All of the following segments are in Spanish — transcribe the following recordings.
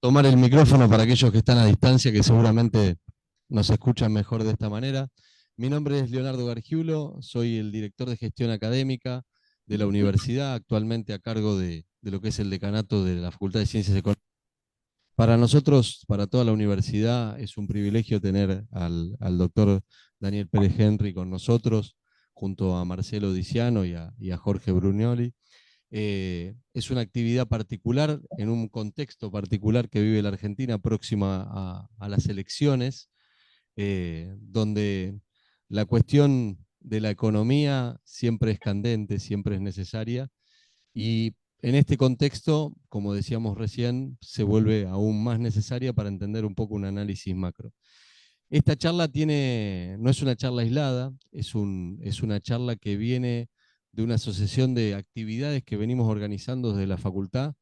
tomar el micrófono para aquellos que están a distancia, que seguramente nos escuchan mejor de esta manera. Mi nombre es Leonardo Gargiulo, soy el director de gestión académica de la universidad, actualmente a cargo de lo que es el decanato de la Facultad de Ciencias Económicas. Para nosotros, para toda la universidad, es un privilegio tener al doctor Daniel Pérez Henry con nosotros, junto a Marcelo Diciano y a Jorge Brugnoli. Es una actividad particular, en un contexto particular que vive la Argentina próxima a las elecciones, donde la cuestión de la economía siempre es candente, siempre es necesaria, y en este contexto, como decíamos recién, se vuelve aún más necesaria para entender un poco un análisis macro. Esta charla no es una charla aislada, es una charla que viene de una asociación de actividades que venimos organizando desde la facultad,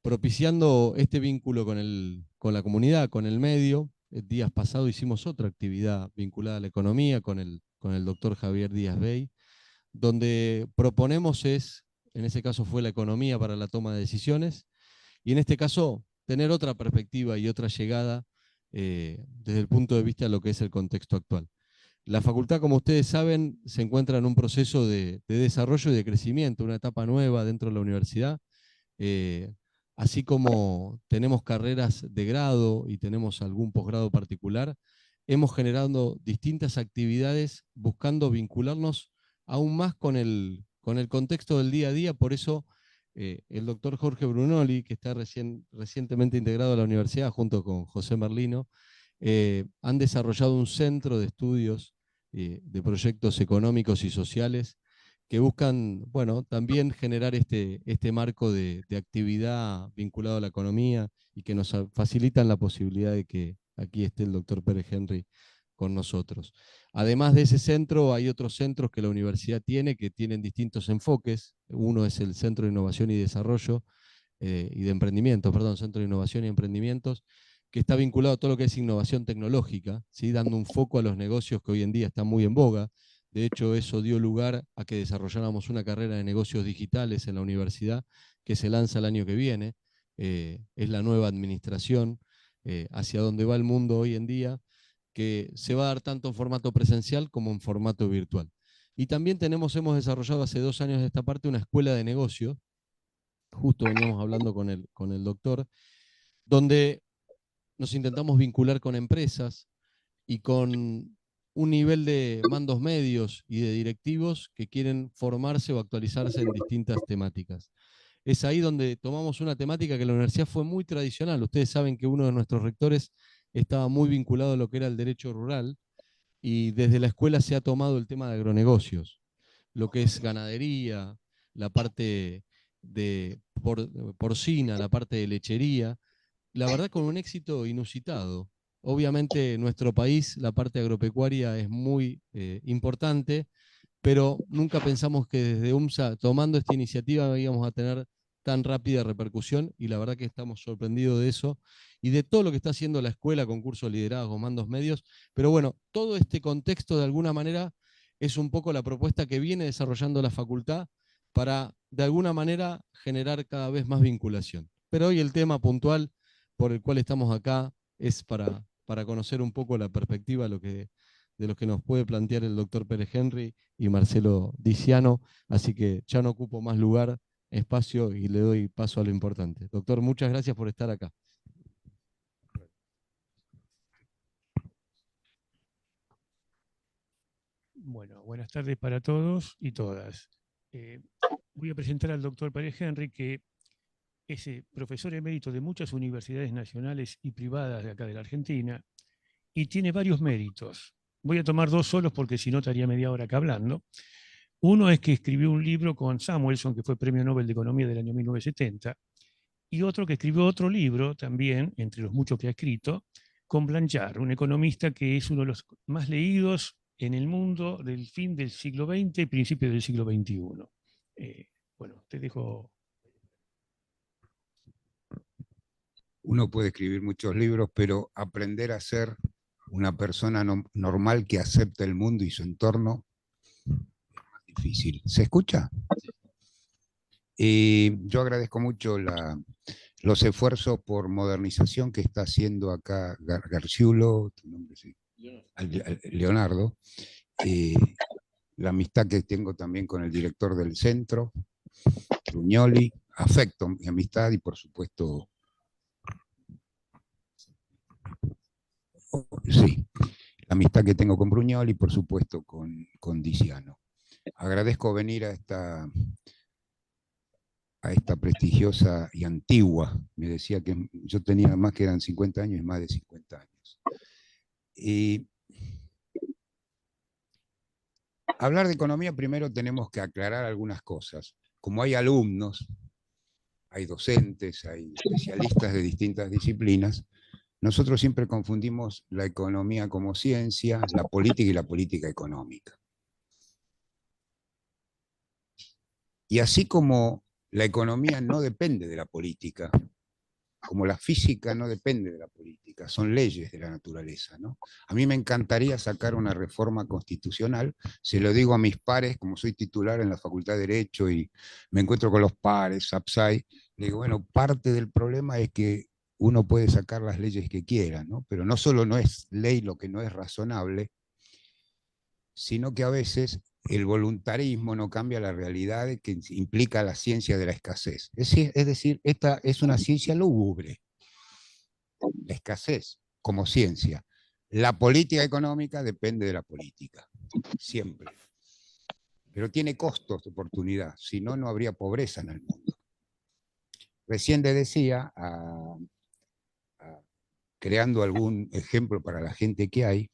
propiciando este vínculo con la comunidad, con el medio. Días pasados hicimos otra actividad vinculada a la economía con el doctor Javier Díaz Bey, donde proponemos en ese caso fue la economía para la toma de decisiones, y en este caso tener otra perspectiva y otra llegada desde el punto de vista de lo que es el contexto actual. La facultad, como ustedes saben, se encuentra en un proceso de desarrollo y de crecimiento, una etapa nueva dentro de la universidad. Eh, Así como tenemos carreras de grado y tenemos algún posgrado particular, hemos generado distintas actividades buscando vincularnos aún más con el contexto del día a día. Por eso el doctor Jorge Brugnoli, que está recientemente integrado a la universidad junto con José Merlino, han desarrollado un centro de estudios de proyectos económicos y sociales que buscan, bueno, también generar este marco de actividad vinculado a la economía y que nos facilitan la posibilidad de que aquí esté el doctor Pérez Henry con nosotros. Además de ese centro, hay otros centros que la universidad tiene que tienen distintos enfoques. Uno es el Centro de Innovación y Desarrollo y de Emprendimiento, perdón, Centro de Innovación y Emprendimientos, que está vinculado a todo lo que es innovación tecnológica, ¿sí? Dando un foco a los negocios que hoy en día están muy en boga. De hecho, eso dio lugar a que desarrolláramos una carrera de negocios digitales en la universidad que se lanza el año que viene. Es la nueva administración hacia donde va el mundo hoy en día, que se va a dar tanto en formato presencial como en formato virtual. Y también hemos desarrollado hace 2 años de esta parte una escuela de negocios, justo veníamos hablando con el doctor, donde nos intentamos vincular con empresas y con un nivel de mandos medios y de directivos que quieren formarse o actualizarse en distintas temáticas. Es ahí donde tomamos una temática que en la universidad fue muy tradicional. Ustedes saben que uno de nuestros rectores estaba muy vinculado a lo que era el derecho rural, y desde la escuela se ha tomado el tema de agronegocios, lo que es ganadería, la parte de porcina, la parte de lechería, la verdad con un éxito inusitado. Obviamente en nuestro país la parte agropecuaria es muy importante, pero nunca pensamos que desde UMSA, tomando esta iniciativa, íbamos a tener tan rápida repercusión, y la verdad que estamos sorprendidos de eso y de todo lo que está haciendo la escuela con cursos de liderazgo, mandos medios. Pero bueno, todo este contexto de alguna manera es un poco la propuesta que viene desarrollando la facultad para de alguna manera generar cada vez más vinculación. Pero hoy el tema puntual por el cual estamos acá es para conocer un poco la perspectiva de lo que nos puede plantear el doctor Pérez Henry y Marcelo Diciano, así que ya no ocupo más lugar, espacio, y le doy paso a lo importante. Doctor, muchas gracias por estar acá. Bueno, buenas tardes para todos y todas. Voy a presentar al doctor Pérez Henry, que es profesor emérito de muchas universidades nacionales y privadas de acá de la Argentina y tiene varios méritos. Voy a tomar dos solos porque si no estaría media hora acá hablando. Uno es que escribió un libro con Samuelson, que fue Premio Nobel de Economía del año 1970, y otro que escribió otro libro también, entre los muchos que ha escrito, con Blanchard, un economista que es uno de los más leídos en el mundo del fin del siglo XX y principio del siglo XXI. Bueno, te dejo. Uno puede escribir muchos libros, pero aprender a ser una persona normal que acepta el mundo y su entorno es más difícil. ¿Se escucha? Yo agradezco mucho la los esfuerzos por modernización que está haciendo acá Garciulo, tu nombre, sí, Leonardo, la amistad que tengo también con el director del centro, Brugnoli, afecto mi amistad y por supuesto, sí, la amistad que tengo con Brugnoli y por supuesto con Diciano. Agradezco venir a esta prestigiosa y antigua, me decía que yo tenía más que eran 50 años y más de 50 años. Y hablar de economía primero tenemos que aclarar algunas cosas. Como hay alumnos, hay docentes, hay especialistas de distintas disciplinas, nosotros siempre confundimos la economía como ciencia, la política y la política económica. Y así como la economía no depende de la política, como la física no depende de la política, son leyes de la naturaleza, ¿no? A mí me encantaría sacar una reforma constitucional, se lo digo a mis pares, como soy titular en la Facultad de Derecho y me encuentro con los pares, SAPSAI, le digo, bueno, parte del problema es que uno puede sacar las leyes que quiera, ¿no? Pero no solo no es ley lo que no es razonable, sino que a veces el voluntarismo no cambia la realidad que implica la ciencia de la escasez. Es decir, esta es una ciencia lúgubre, la escasez como ciencia. La política económica depende de la política, siempre. Pero tiene costos de oportunidad, si no, no habría pobreza en el mundo. Recién le decía, creando algún ejemplo para la gente que hay,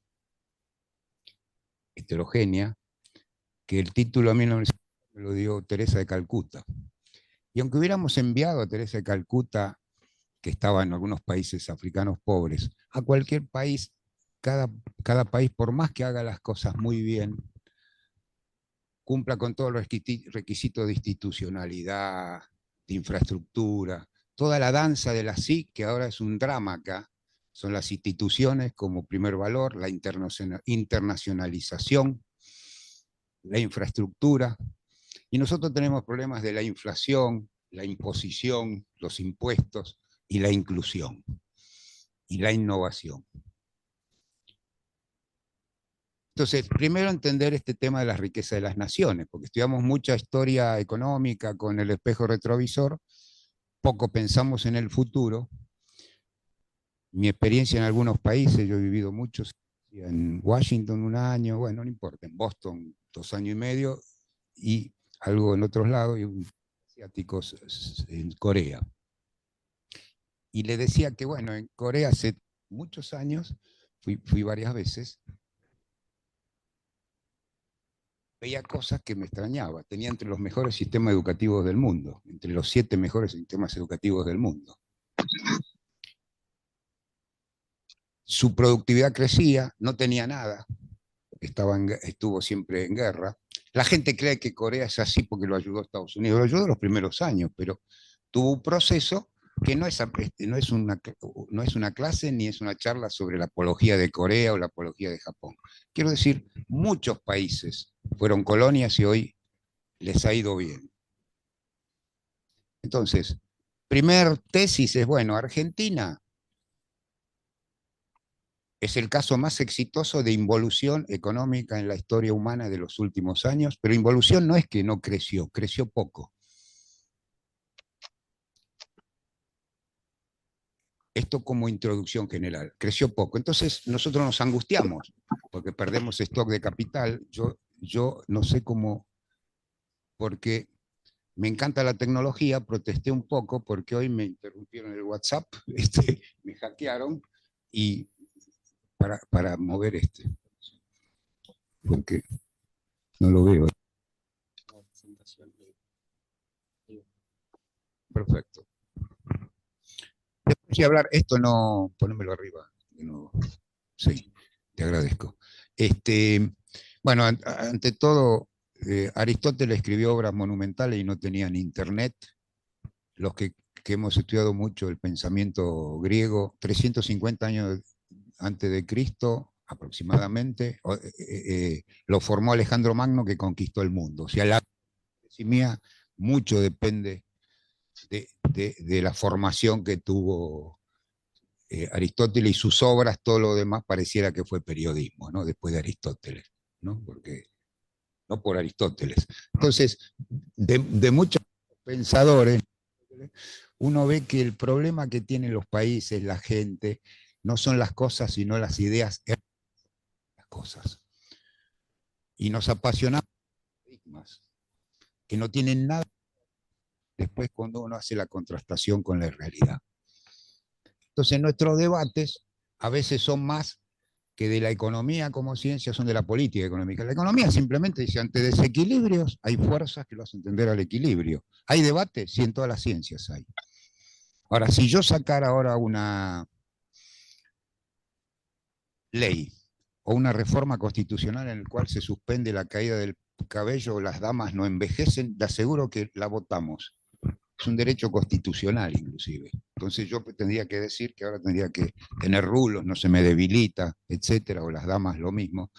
heterogénea, que el título a mí me lo dio Teresa de Calcuta. Y aunque hubiéramos enviado a Teresa de Calcuta, que estaba en algunos países africanos pobres, a cualquier país, cada país, por más que haga las cosas muy bien, cumpla con todos los requisitos de institucionalidad, de infraestructura, toda la danza de la SIC, que ahora es un drama acá, son las instituciones como primer valor, la internacionalización, la infraestructura, y nosotros tenemos problemas de la inflación, la imposición, los impuestos y la inclusión y la innovación. Entonces, primero entender este tema de la riqueza de las naciones, porque estudiamos mucha historia económica con el espejo retrovisor, poco pensamos en el futuro. Mi experiencia en algunos países, yo he vivido muchos, en Washington 1 año, bueno, no importa, en Boston 2 años y medio, y algo en otros lados, y asiáticos en Corea. Y le decía que, bueno, en Corea hace muchos años, fui varias veces, veía cosas que me extrañaba. Tenía entre los mejores sistemas educativos del mundo, entre los 7 mejores sistemas educativos del mundo. Su productividad crecía, no tenía nada, estuvo siempre en guerra. La gente cree que Corea es así porque lo ayudó Estados Unidos, lo ayudó en los primeros años, pero tuvo un proceso que no es una clase ni es una charla sobre la apología de Corea o la apología de Japón. Quiero decir, muchos países fueron colonias y hoy les ha ido bien. Entonces, primer tesis es, bueno, Argentina es el caso más exitoso de involución económica en la historia humana de los últimos años, pero involución no es que no creció, creció poco. Esto como introducción general, creció poco. Entonces nosotros nos angustiamos porque perdemos stock de capital. Yo no sé cómo, porque me encanta la tecnología, protesté un poco porque hoy me interrumpieron el WhatsApp, me hackearon y para mover porque no lo veo. Perfecto. Después de hablar, esto no, ponémelo arriba. No, sí, te agradezco. Bueno, ante todo, Aristóteles escribió obras monumentales y no tenían internet. Los que hemos estudiado mucho el pensamiento griego, 350 años antes de Cristo, aproximadamente, lo formó Alejandro Magno, que conquistó el mundo. O sea, la economía mucho depende de la formación que tuvo Aristóteles y sus obras. Todo lo demás pareciera que fue periodismo, ¿no? Después de Aristóteles, ¿no? Porque, no por Aristóteles. Entonces, de muchos pensadores, uno ve que el problema que tienen los países, la gente, no son las cosas, sino las ideas, las cosas. Y nos apasionamos por paradigmas que no tienen nada después cuando uno hace la contrastación con la realidad. Entonces nuestros debates a veces son más que de la economía como ciencia, son de la política económica. La economía simplemente dice, ante desequilibrios hay fuerzas que lo hacen tender al equilibrio. ¿Hay debate? Sí, en todas las ciencias hay. Ahora, si yo sacara ahora una ley o una reforma constitucional en la cual se suspende la caída del cabello o las damas no envejecen, le aseguro que la votamos. Es un derecho constitucional inclusive. Entonces yo tendría que decir que ahora tendría que tener rulos, no se me debilita, etcétera, o las damas lo mismo.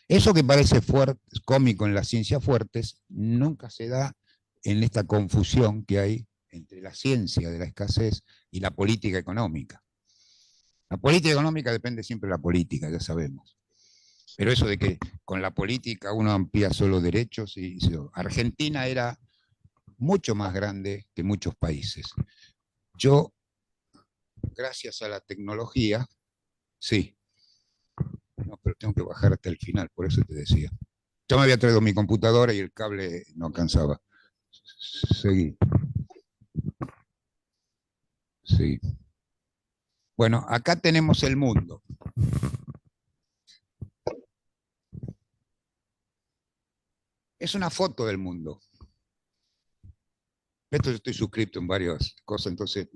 Eso que parece fuerte, cómico en las ciencias fuertes, nunca se da en esta confusión que hay entre la ciencia de la escasez y la política económica. La política económica depende siempre de la política, ya sabemos. Pero eso de que con la política uno amplía solo derechos, y Argentina era mucho más grande que muchos países. Yo, gracias a la tecnología, sí, no, pero tengo que bajar hasta el final, por eso te decía. Yo me había traído mi computadora y el cable no alcanzaba. Seguí. Sí. Bueno, acá tenemos el mundo. Es una foto del mundo. Esto yo estoy suscrito en varias cosas, entonces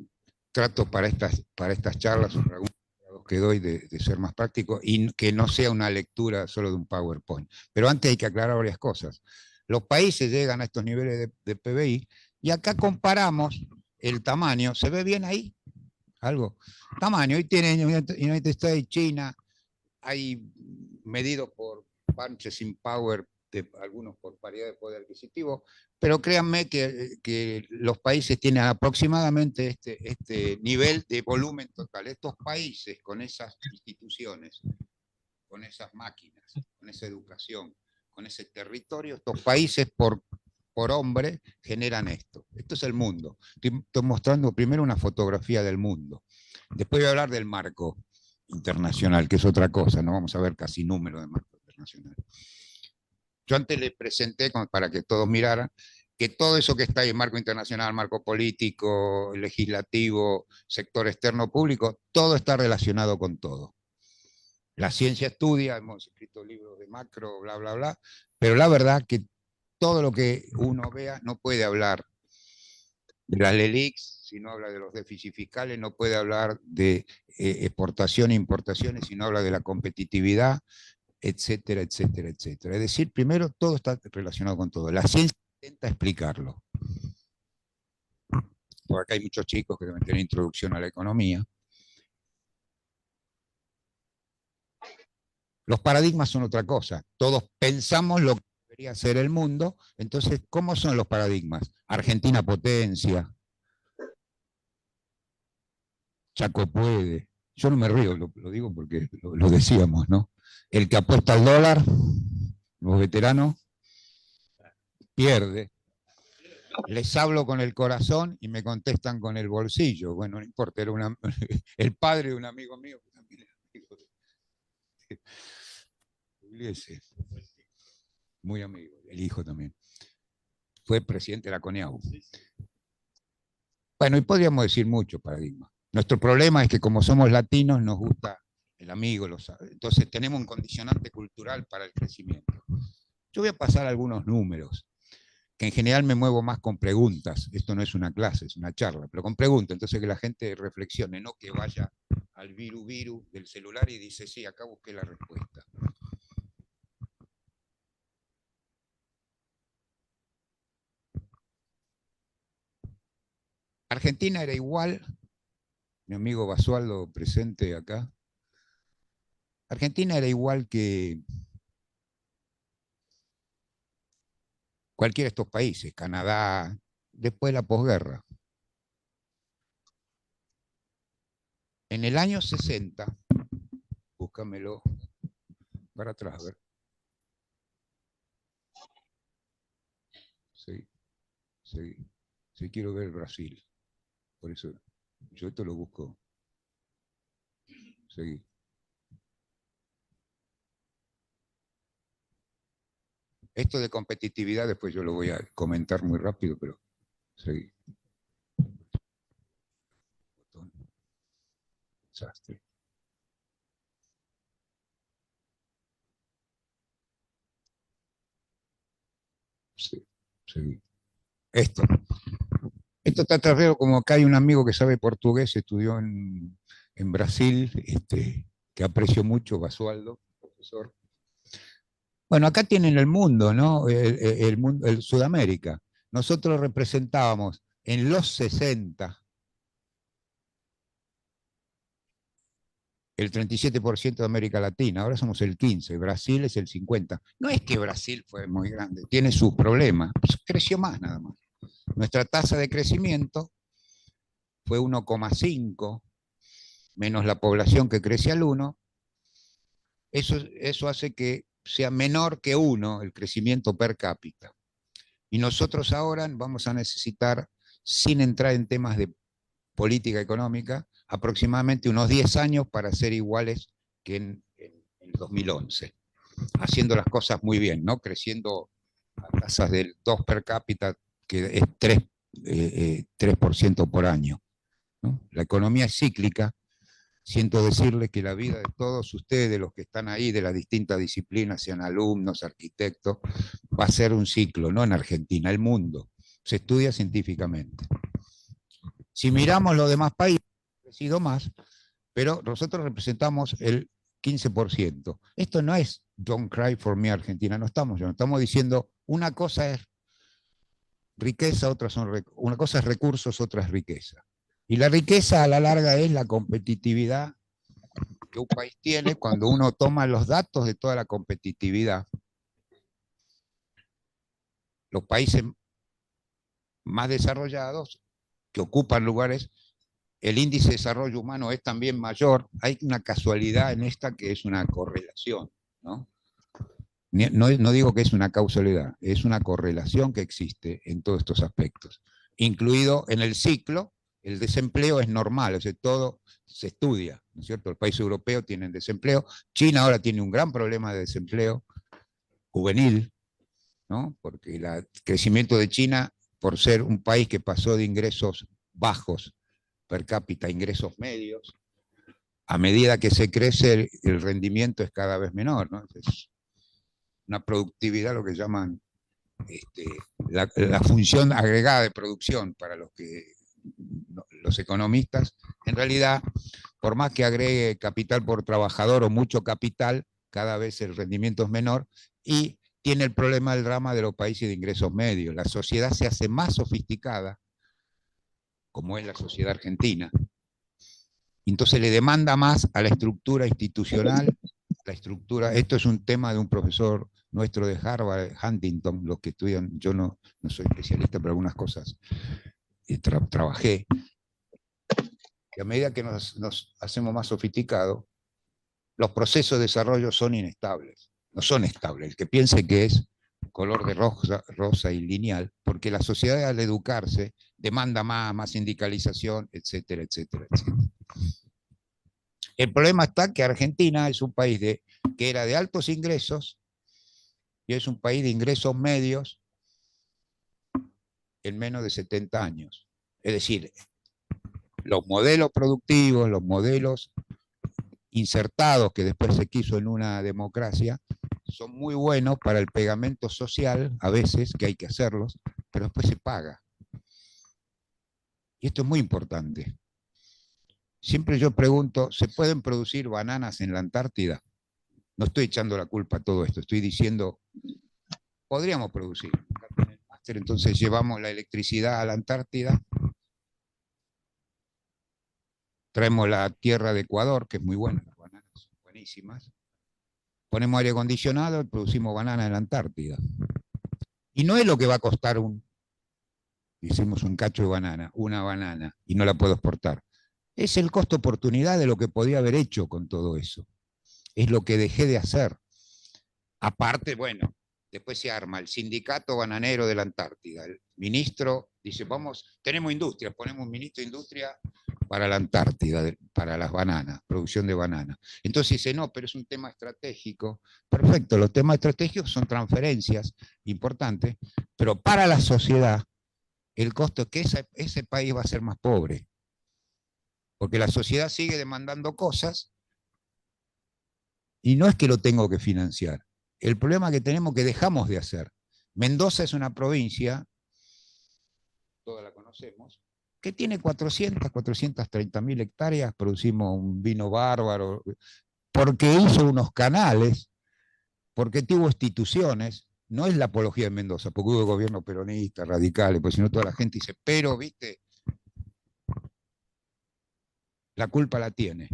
trato para estas charlas o para algunos que doy de ser más práctico y que no sea una lectura solo de un PowerPoint. Pero antes hay que aclarar varias cosas. Los países llegan a estos niveles de PBI y acá comparamos el tamaño. ¿Se ve bien ahí? Algo. Tamaño. Hoy tienen United States, China, hay medidos por Purchasing Power, de algunos por paridad de poder adquisitivo, pero créanme que los países tienen aproximadamente este nivel de volumen total. Estos países con esas instituciones, con esas máquinas, con esa educación, con ese territorio, estos países por hombre generan esto. Esto es el mundo. Estoy mostrando primero una fotografía del mundo. Después voy a hablar del marco internacional, que es otra cosa, no vamos a ver casi número de marco internacional. Yo antes les presenté, para que todos miraran, que todo eso que está ahí, marco internacional, marco político, legislativo, sector externo público, todo está relacionado con todo. La ciencia estudia, hemos escrito libros de macro, bla, bla, bla, pero la verdad que todo lo que uno vea no puede hablar de las LELICs, si no habla de los déficits fiscales, no puede hablar de exportación e importaciones, si no habla de la competitividad, etcétera, etcétera, etcétera. Es decir, primero todo está relacionado con todo. La ciencia intenta explicarlo. Por acá hay muchos chicos que deben tener introducción a la economía. Los paradigmas son otra cosa. Todos pensamos lo que debería ser el mundo. Entonces, ¿cómo son los paradigmas? Argentina potencia. Chaco puede. Yo no me río, lo digo porque lo decíamos, ¿no? El que apuesta al dólar, los veteranos, pierde. Les hablo con el corazón y me contestan con el bolsillo. Bueno, no importa, era el padre de un amigo mío, que también era amigo de Pugliese. Muy amigo, el hijo también. Fue presidente de la CONEAU. Bueno, y podríamos decir mucho paradigma. Nuestro problema es que como somos latinos nos gusta el amigo, entonces tenemos un condicionante cultural para el crecimiento. Yo voy a pasar algunos números, que en general me muevo más con preguntas. Esto no es una clase, es una charla, pero con preguntas, entonces que la gente reflexione, no que vaya al viru del celular y dice, sí, acá busqué la respuesta. Argentina era igual, mi amigo Basualdo presente acá, Argentina era igual que cualquiera de estos países, Canadá, después de la posguerra. En el año 60, búscamelo para atrás, a ver. Sí, quiero ver Brasil. Por eso yo esto lo busco. Seguí. Esto de competitividad después yo lo voy a comentar muy rápido, pero seguí. Desastre. Sí, seguí. Esto está tratado como acá hay un amigo que sabe portugués, estudió en Brasil, que aprecio mucho, Basualdo, profesor. Bueno, acá tienen el mundo, ¿no? El Sudamérica. Nosotros representábamos en los 60 el 37% de América Latina, ahora somos el 15%, Brasil es el 50%. No es que Brasil fue muy grande, tiene sus problemas, creció más nada más. Nuestra tasa de crecimiento fue 1,5, menos la población que crece al 1. Eso hace que sea menor que 1 el crecimiento per cápita. Y nosotros ahora vamos a necesitar, sin entrar en temas de política económica, aproximadamente unos 10 años para ser iguales que en 2011, haciendo las cosas muy bien, ¿no? Creciendo a tasas del 2 per cápita, que es 3% por año, ¿no? La economía es cíclica. Siento decirles que la vida de todos ustedes, de los que están ahí, de las distintas disciplinas, sean alumnos, arquitectos, va a ser un ciclo, no en Argentina, el mundo. Se estudia científicamente. Si miramos los demás países, ha crecido más, pero nosotros representamos el 15%. Esto no es Don't Cry for Me Argentina, no estamos diciendo una cosa es riqueza, una cosa es recursos, otra es riqueza. Y la riqueza a la larga es la competitividad que un país tiene cuando uno toma los datos de toda la competitividad. Los países más desarrollados, que ocupan lugares, el índice de desarrollo humano es también mayor. Hay una casualidad en esta que es una correlación, ¿no? No digo que es una causalidad, es una correlación que existe en todos estos aspectos, incluido en el ciclo. El desempleo es normal, o sea, todo se estudia, ¿no es cierto? Los países europeos tienen desempleo, China ahora tiene un gran problema de desempleo juvenil, ¿no? Porque el crecimiento de China, por ser un país que pasó de ingresos bajos per cápita a ingresos medios, a medida que se crece el rendimiento es cada vez menor, ¿no? Es una productividad, lo que llaman la función agregada de producción para los economistas. En realidad, por más que agregue capital por trabajador o mucho capital, cada vez el rendimiento es menor y tiene el problema del drama de los países de ingresos medios. La sociedad se hace más sofisticada, como es la sociedad argentina, entonces le demanda más a la estructura institucional. Esto es un tema de un profesor nuestro de Harvard, Huntington, los que estudian, yo no soy especialista, pero algunas cosas trabajé. Y a medida que nos hacemos más sofisticados, los procesos de desarrollo son inestables, no son estables. El que piense que es color de rosa y lineal, porque la sociedad al educarse demanda más sindicalización, etcétera, etcétera, etcétera. El problema está que Argentina es un país que era de altos ingresos y es un país de ingresos medios en menos de 70 años. Es decir, los modelos productivos, los modelos insertados que después se quiso en una democracia, son muy buenos para el pegamento social, a veces, que hay que hacerlos, pero después se paga. Y esto es muy importante. Siempre yo pregunto, ¿se pueden producir bananas en la Antártida? No estoy echando la culpa a todo esto, estoy diciendo, podríamos producir. Entonces llevamos la electricidad a la Antártida, traemos la tierra de Ecuador, que es muy buena, las bananas son buenísimas, ponemos aire acondicionado y producimos banana en la Antártida. Y no es lo que va a costar hicimos un cacho de banana, una banana, y no la puedo exportar. Es el costo oportunidad de lo que podía haber hecho con todo eso. Es lo que dejé de hacer. Aparte, bueno, después se arma el sindicato bananero de la Antártida. El ministro dice, vamos, tenemos industria, ponemos un ministro de industria para la Antártida, para las bananas, producción de bananas. Entonces dice, no, pero es un tema estratégico. Perfecto, los temas estratégicos son transferencias importantes, pero para la sociedad el costo es que ese país va a ser más pobre, porque la sociedad sigue demandando cosas y no es que lo tengo que financiar. El problema que tenemos es que dejamos de hacer. Mendoza es una provincia, toda la conocemos, que tiene 430.000 hectáreas, producimos un vino bárbaro, porque hizo unos canales, porque tuvo instituciones. No es la apología de Mendoza, porque hubo gobiernos peronistas, radicales, pues si no toda la gente dice, pero, viste, la culpa la tiene.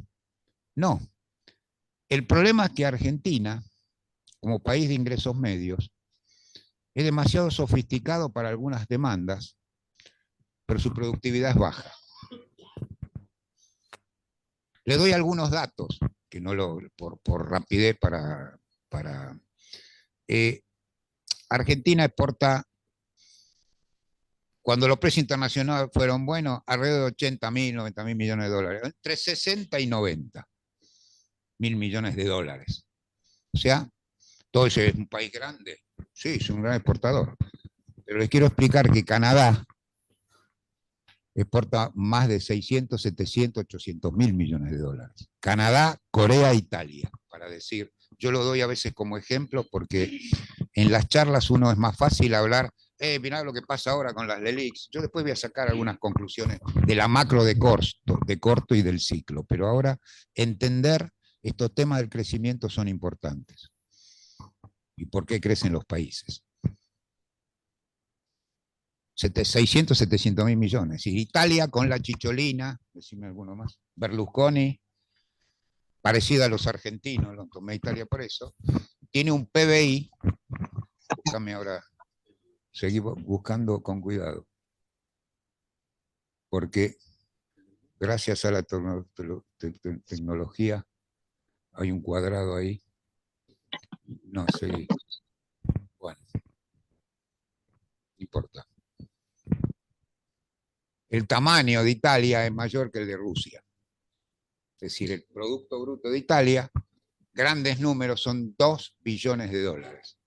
No. El problema es que Argentina, como país de ingresos medios, es demasiado sofisticado para algunas demandas, pero su productividad es baja. Le doy algunos datos, que no lo, por rapidez para Argentina exporta, cuando los precios internacionales fueron buenos, alrededor de 80.000, 90.000 millones de dólares, entre 60 y 90.000 millones de dólares. O sea, todo eso es un país grande, sí, es un gran exportador. Pero les quiero explicar que Canadá exporta más de 600, 700, 800.000 millones de dólares. Canadá, Corea, Italia, para decir, yo lo doy a veces como ejemplo porque en las charlas uno es más fácil hablar, mirá lo que pasa ahora con las LELIX. Yo después voy a sacar algunas conclusiones de la macro de corto y del ciclo, pero ahora entender estos temas del crecimiento son importantes. ¿Y por qué crecen los países? 600, 700.000 millones. Y Italia con la chicholina, decime alguno más, Berlusconi, parecido a los argentinos, lo tomé Italia por eso, tiene un PBI, déjame ahora seguir buscando con cuidado, porque gracias a la tecnología hay un cuadrado ahí. No, seguí. Bueno, no importa. El tamaño de Italia es mayor que el de Rusia. Es decir, el Producto Bruto de Italia, grandes números, son 2 billones de dólares.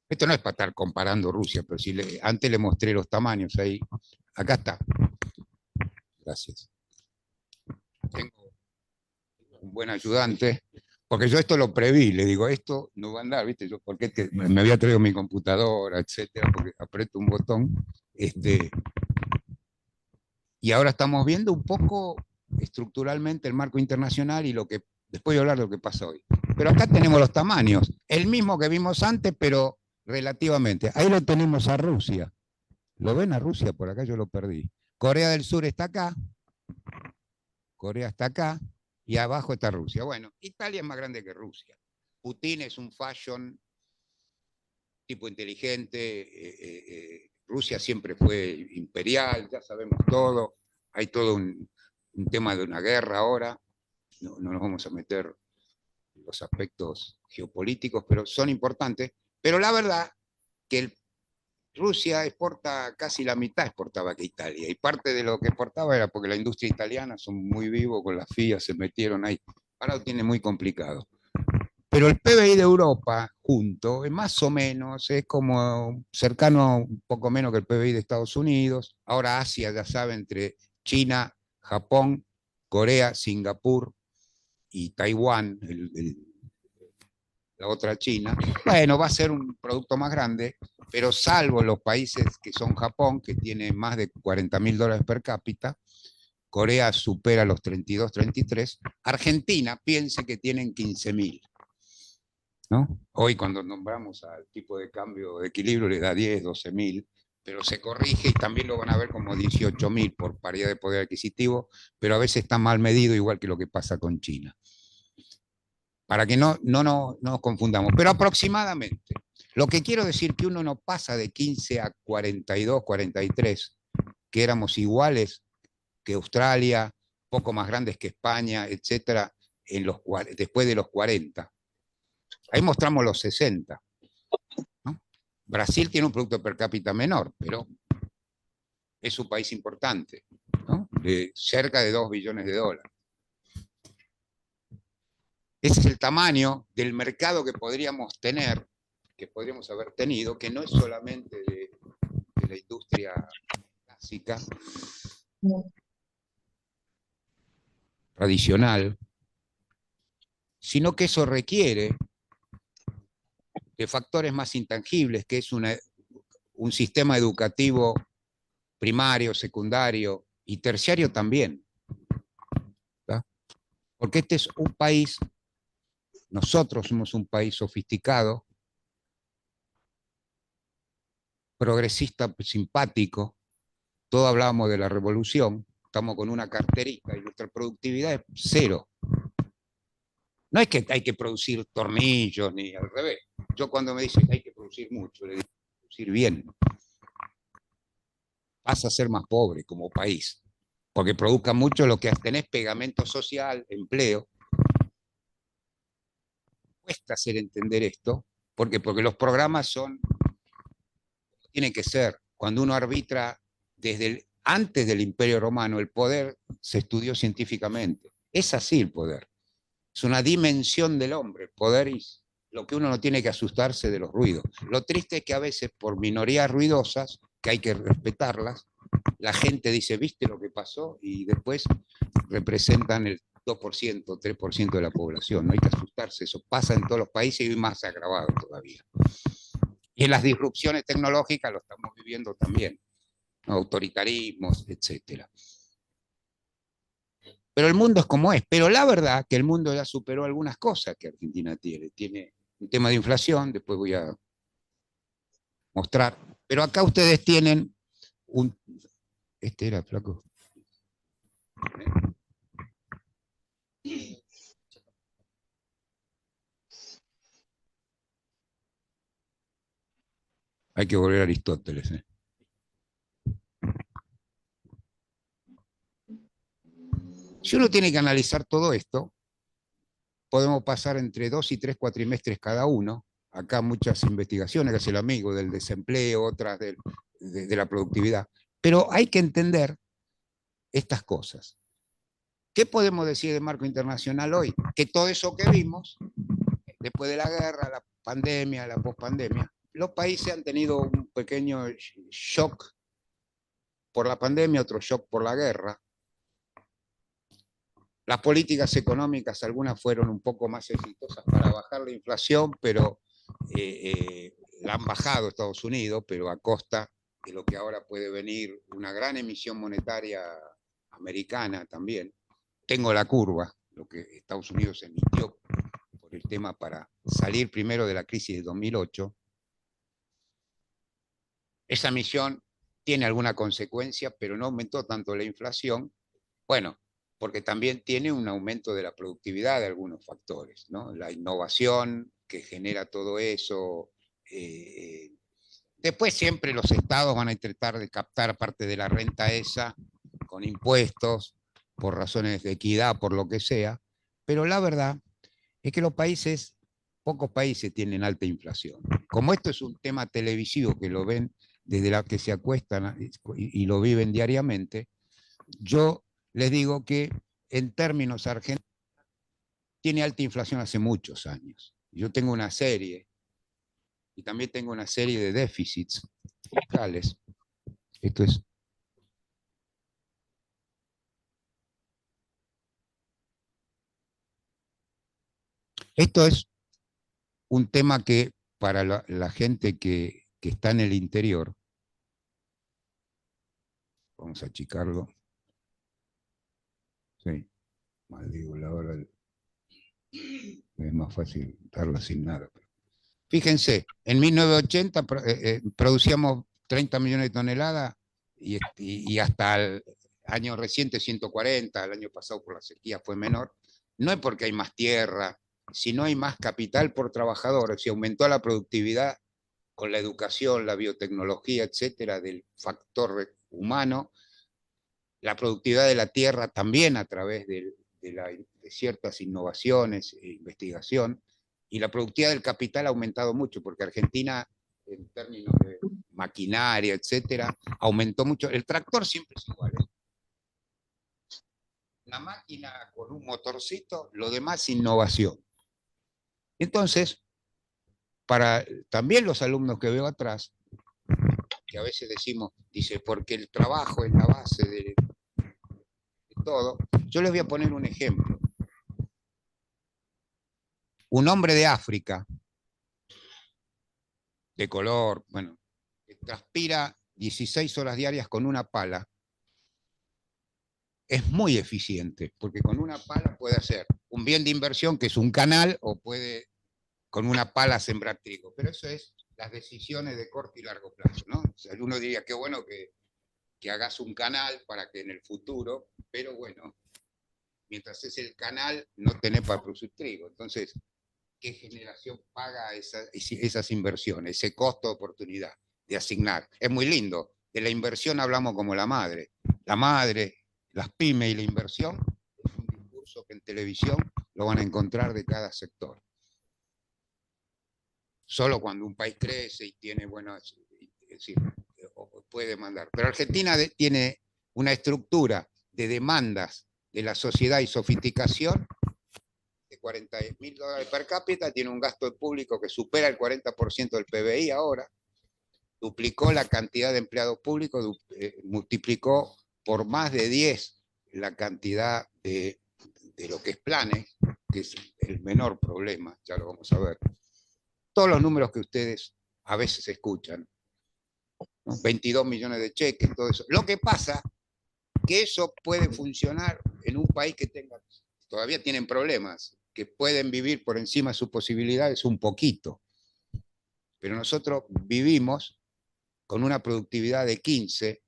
Esto no es para estar comparando Rusia, pero si antes le mostré los tamaños ahí. Acá está. Gracias. Tengo un buen ayudante, porque yo esto lo preví, le digo, esto no va a andar, ¿viste? Yo, porque me había traído mi computadora, etcétera, porque aprieto un botón. Y ahora estamos viendo un poco estructuralmente el marco internacional y lo que, después voy a hablar de lo que pasa hoy. Pero acá tenemos los tamaños, el mismo que vimos antes, pero relativamente. Ahí lo tenemos a Rusia. ¿Lo ven a Rusia? Por acá yo lo perdí. Corea del Sur está acá, Corea está acá, y abajo está Rusia. Bueno, Italia es más grande que Rusia. Putin es un fashion tipo inteligente, Rusia siempre fue imperial, ya sabemos todo, hay todo un tema de una guerra ahora, no nos vamos a meter en los aspectos geopolíticos, pero son importantes, pero la verdad que Rusia exporta casi la mitad exportaba que Italia, y parte de lo que exportaba era porque la industria italiana son muy vivos con la FIA, se metieron ahí, ahora lo tiene muy complicado. Pero el PBI de Europa junto es más o menos, es como cercano un poco menos que el PBI de Estados Unidos. Ahora Asia, ya sabe, entre China, Japón, Corea, Singapur y Taiwán, la otra China. Bueno, va a ser un producto más grande, pero salvo los países que son Japón, que tiene más de 40.000 dólares per cápita, Corea supera los 32, 33, Argentina piense que tienen 15.000. ¿No? Hoy cuando nombramos al tipo de cambio de equilibrio le da 10, 12.000, pero se corrige y también lo van a ver como 18.000 por paridad de poder adquisitivo, pero a veces está mal medido, igual que lo que pasa con China. Para que no nos confundamos, pero aproximadamente. Lo que quiero decir que uno no pasa de 15 a 42, 43, que éramos iguales que Australia, poco más grandes que España, etcétera, después de los 40. Ahí mostramos los 60. ¿No? Brasil tiene un producto per cápita menor, pero es un país importante, ¿no? De cerca de 2 billones de dólares. Ese es el tamaño del mercado que podríamos tener, que podríamos haber tenido, que no es solamente de la industria clásica, tradicional, sino que eso requiere de factores más intangibles, que es un sistema educativo primario, secundario y terciario también. ¿Verdad? Porque este es un país, nosotros somos un país sofisticado, progresista, simpático, todos hablábamos de la revolución, estamos con una carterita y nuestra productividad es cero. No es que hay que producir tornillos ni al revés. Yo cuando me dicen hay que producir mucho, le digo producir bien. Vas a ser más pobre como país, porque produzca mucho lo que tenés pegamento social, empleo. Cuesta hacer entender esto, porque los programas tienen que ser. Cuando uno arbitra antes del Imperio Romano, el poder se estudió científicamente. Es así el poder. Es una dimensión del hombre, el poder, y lo que uno no tiene que asustarse de los ruidos. Lo triste es que a veces por minorías ruidosas, que hay que respetarlas, la gente dice, ¿viste lo que pasó? Y después representan el 2%, 3% de la población. No hay que asustarse, eso pasa en todos los países y más agravado todavía. Y en las disrupciones tecnológicas lo estamos viviendo también, ¿no? Autoritarismos, etcétera. Pero el mundo es como es. Pero la verdad que el mundo ya superó algunas cosas que Argentina tiene. Tiene un tema de inflación, después voy a mostrar. Pero acá ustedes tienen un... Este era flaco. Hay que volver a Aristóteles. Si uno tiene que analizar todo esto, podemos pasar entre 2 y 3 cuatrimestres cada uno. Acá muchas investigaciones que hace el amigo del desempleo, otras de la productividad. Pero hay que entender estas cosas. ¿Qué podemos decir de marco internacional hoy? Que todo eso que vimos, después de la guerra, la pandemia, la pospandemia, los países han tenido un pequeño shock por la pandemia, otro shock por la guerra. Las políticas económicas, algunas fueron un poco más exitosas para bajar la inflación, pero la han bajado Estados Unidos, pero a costa de lo que ahora puede venir una gran emisión monetaria americana también. Tengo la curva, lo que Estados Unidos emitió por el tema para salir primero de la crisis de 2008. Esa emisión tiene alguna consecuencia, pero no aumentó tanto la inflación. Bueno, porque también tiene un aumento de la productividad de algunos factores, ¿no? La innovación que genera todo eso. Después siempre los estados van a tratar de captar parte de la renta esa con impuestos, por razones de equidad, por lo que sea, pero la verdad es que pocos países tienen alta inflación. Como esto es un tema televisivo que lo ven desde la que se acuestan y lo viven diariamente, yo les digo que en términos argentinos tiene alta inflación hace muchos años. Yo tengo una serie, y también tengo una serie de déficits fiscales. Esto es un tema que para la gente que está en el interior, vamos a achicarlo. Sí, maldigo la hora. Es más fácil darlo sin nada. Fíjense, en 1980 producíamos 30 millones de toneladas y hasta el año reciente 140, el año pasado por la sequía fue menor. No es porque hay más tierra, sino hay más capital por trabajador. Se aumentó la productividad con la educación, la biotecnología, etcétera, del factor humano. la productividad de la tierra también a través de ciertas innovaciones e investigación, y la productividad del capital ha aumentado mucho, porque Argentina, en términos de maquinaria, etcétera, aumentó mucho. El tractor siempre es igual, ¿eh? La máquina con un motorcito, lo demás innovación. Entonces, para también los alumnos que veo atrás, que a veces decimos, dice, porque el trabajo es la base de todo, yo les voy a poner un ejemplo. Un hombre de África, de color, bueno, que transpira 16 horas diarias con una pala, es muy eficiente, porque con una pala puede hacer un bien de inversión, que es un canal, o puede con una pala sembrar trigo. Pero eso es las decisiones de corto y largo plazo, ¿no? O sea, uno diría, qué bueno que hagas un canal para que en el futuro, pero bueno, mientras es el canal, no tenés para producir trigo. Entonces, ¿qué generación paga esas inversiones, ese costo de oportunidad de asignar? Es muy lindo. De la inversión hablamos como la madre. La madre, las pymes y la inversión es un discurso que en televisión lo van a encontrar de cada sector. Solo cuando un país crece y tiene buenas, es decir, puede demandar. Pero Argentina tiene una estructura de demandas de la sociedad y sofisticación de $40.000 per cápita, tiene un gasto público que supera el 40% del PBI ahora, duplicó la cantidad de empleados públicos, multiplicó por más de 10 la cantidad de lo que es planes, que es el menor problema, ya lo vamos a ver. Todos los números que ustedes a veces escuchan, ¿no? 22 millones de cheques, todo eso. Lo que pasa que eso puede funcionar en un país que todavía tienen problemas, que pueden vivir por encima de sus posibilidades un poquito. Pero nosotros vivimos con una productividad de 15,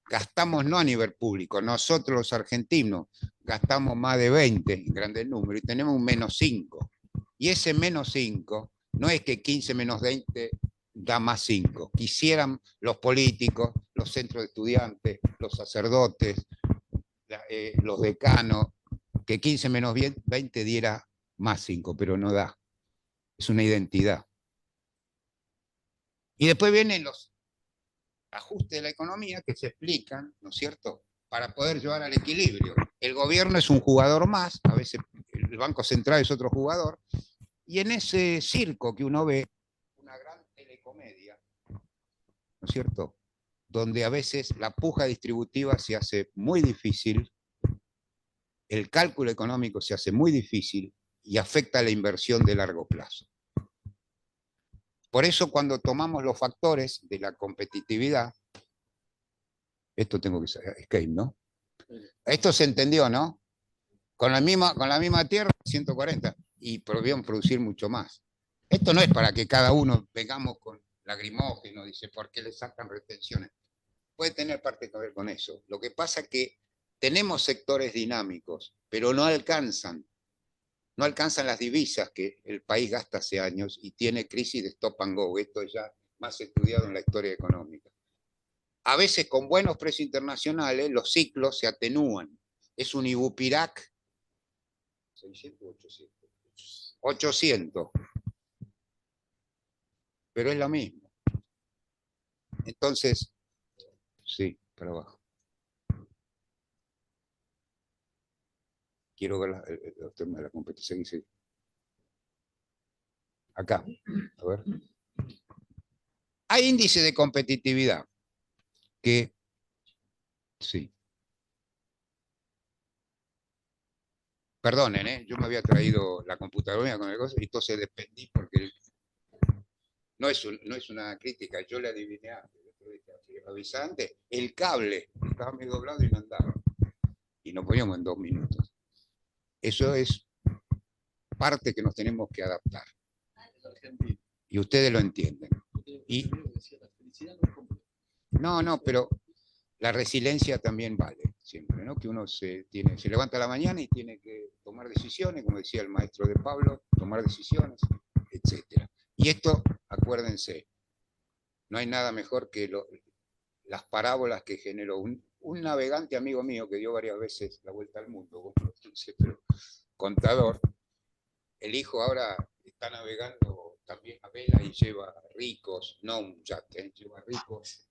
gastamos no a nivel público, nosotros los argentinos gastamos más de 20 en grandes números y tenemos un menos 5. Y ese menos 5 no es que 15 menos 20 da más 5. Quisieran los políticos, los centros de estudiantes, los sacerdotes, los decanos, que 15 menos 20 diera más 5, pero no da. Es una identidad. Y después vienen los ajustes de la economía que se explican, ¿no es cierto?, para poder llevar al equilibrio. El gobierno es un jugador más, a veces el Banco Central es otro jugador, y en ese circo que uno ve, una gran telecomedia, ¿no es cierto?, donde a veces la puja distributiva se hace muy difícil, el cálculo económico se hace muy difícil y afecta la inversión de largo plazo. Por eso cuando tomamos los factores de la competitividad, esto tengo que saber, escape, ¿no? Esto se entendió, ¿no? Con la misma tierra, 140, y podrían producir mucho más. Esto no es para que cada uno vengamos con lagrimógeno, dice, ¿por qué le sacan retenciones? Puede tener parte que ver con eso. Lo que pasa es que tenemos sectores dinámicos, pero no alcanzan las divisas que el país gasta hace años y tiene crisis de stop and go. Esto es ya más estudiado en la historia económica. A veces con buenos precios internacionales los ciclos se atenúan. Es un Ibupirac 600 o 800. 800. Pero es lo mismo. Entonces, sí, para abajo. Quiero ver los temas de la competencia. Dice. Acá, a ver. Hay índice de competitividad que, sí. Perdonen, yo me había traído la computadora con el coso y entonces despendí porque no es una crítica, yo le adiviné antes, avisé antes, el cable estaba medio doblado y no andaba. Y nos poníamos en 2 minutos. Eso es parte que nos tenemos que adaptar. Y ustedes lo entienden. Y, no, pero la resiliencia también vale siempre, ¿no? Que uno se levanta a la mañana y tiene que tomar decisiones, como decía el maestro de Pablo, tomar decisiones, etc. Y esto, acuérdense, no hay nada mejor que las parábolas que generó un un navegante amigo mío que dio varias veces la vuelta al mundo, vos no sé, pero contador, el hijo ahora está navegando también a vela y lleva ricos, no un yate, lleva ricos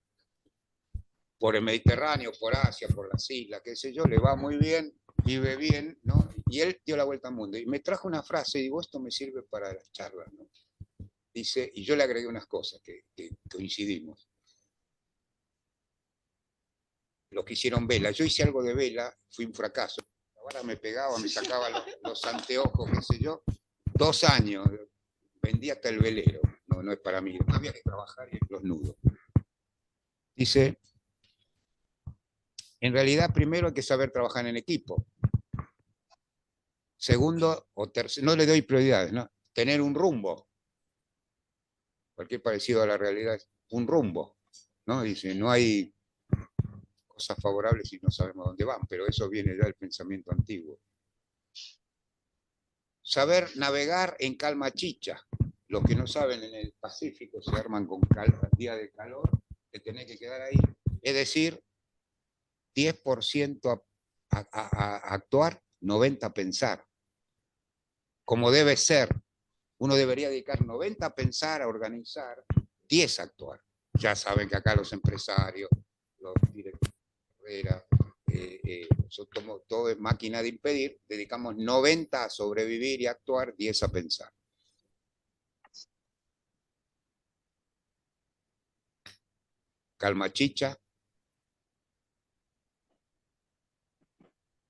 por el Mediterráneo, por Asia, por las islas, qué sé yo, le va muy bien, vive bien, ¿no? Y él dio la vuelta al mundo. Y me trajo una frase y digo, esto me sirve para las charlas, ¿no? Dice, y yo le agregué unas cosas que coincidimos. Los que hicieron vela, yo hice algo de vela, fui un fracaso. Ahora me pegaba, me sacaba los anteojos, qué sé yo. 2 años, vendí hasta el velero, no es para mí. Había que trabajar y los nudos. Dice, en realidad primero hay que saber trabajar en equipo. Segundo o tercero, no le doy prioridades, ¿no? Tener un rumbo. Cualquier parecido a la realidad es un rumbo, ¿no? Dice, no hay cosas favorables si no sabemos dónde van, pero eso viene ya del pensamiento antiguo. Saber navegar en calma chicha. Los que no saben, en el Pacífico se arman con día de calor, que tenés que quedar ahí. Es decir, 10% a actuar, 90% a pensar. Como debe ser. Uno debería dedicar 90 a pensar, a organizar, 10 a actuar. Ya saben que acá los empresarios, los directores de carrera, todo es máquina de impedir, dedicamos 90 a sobrevivir y actuar, 10 a pensar. Calma chicha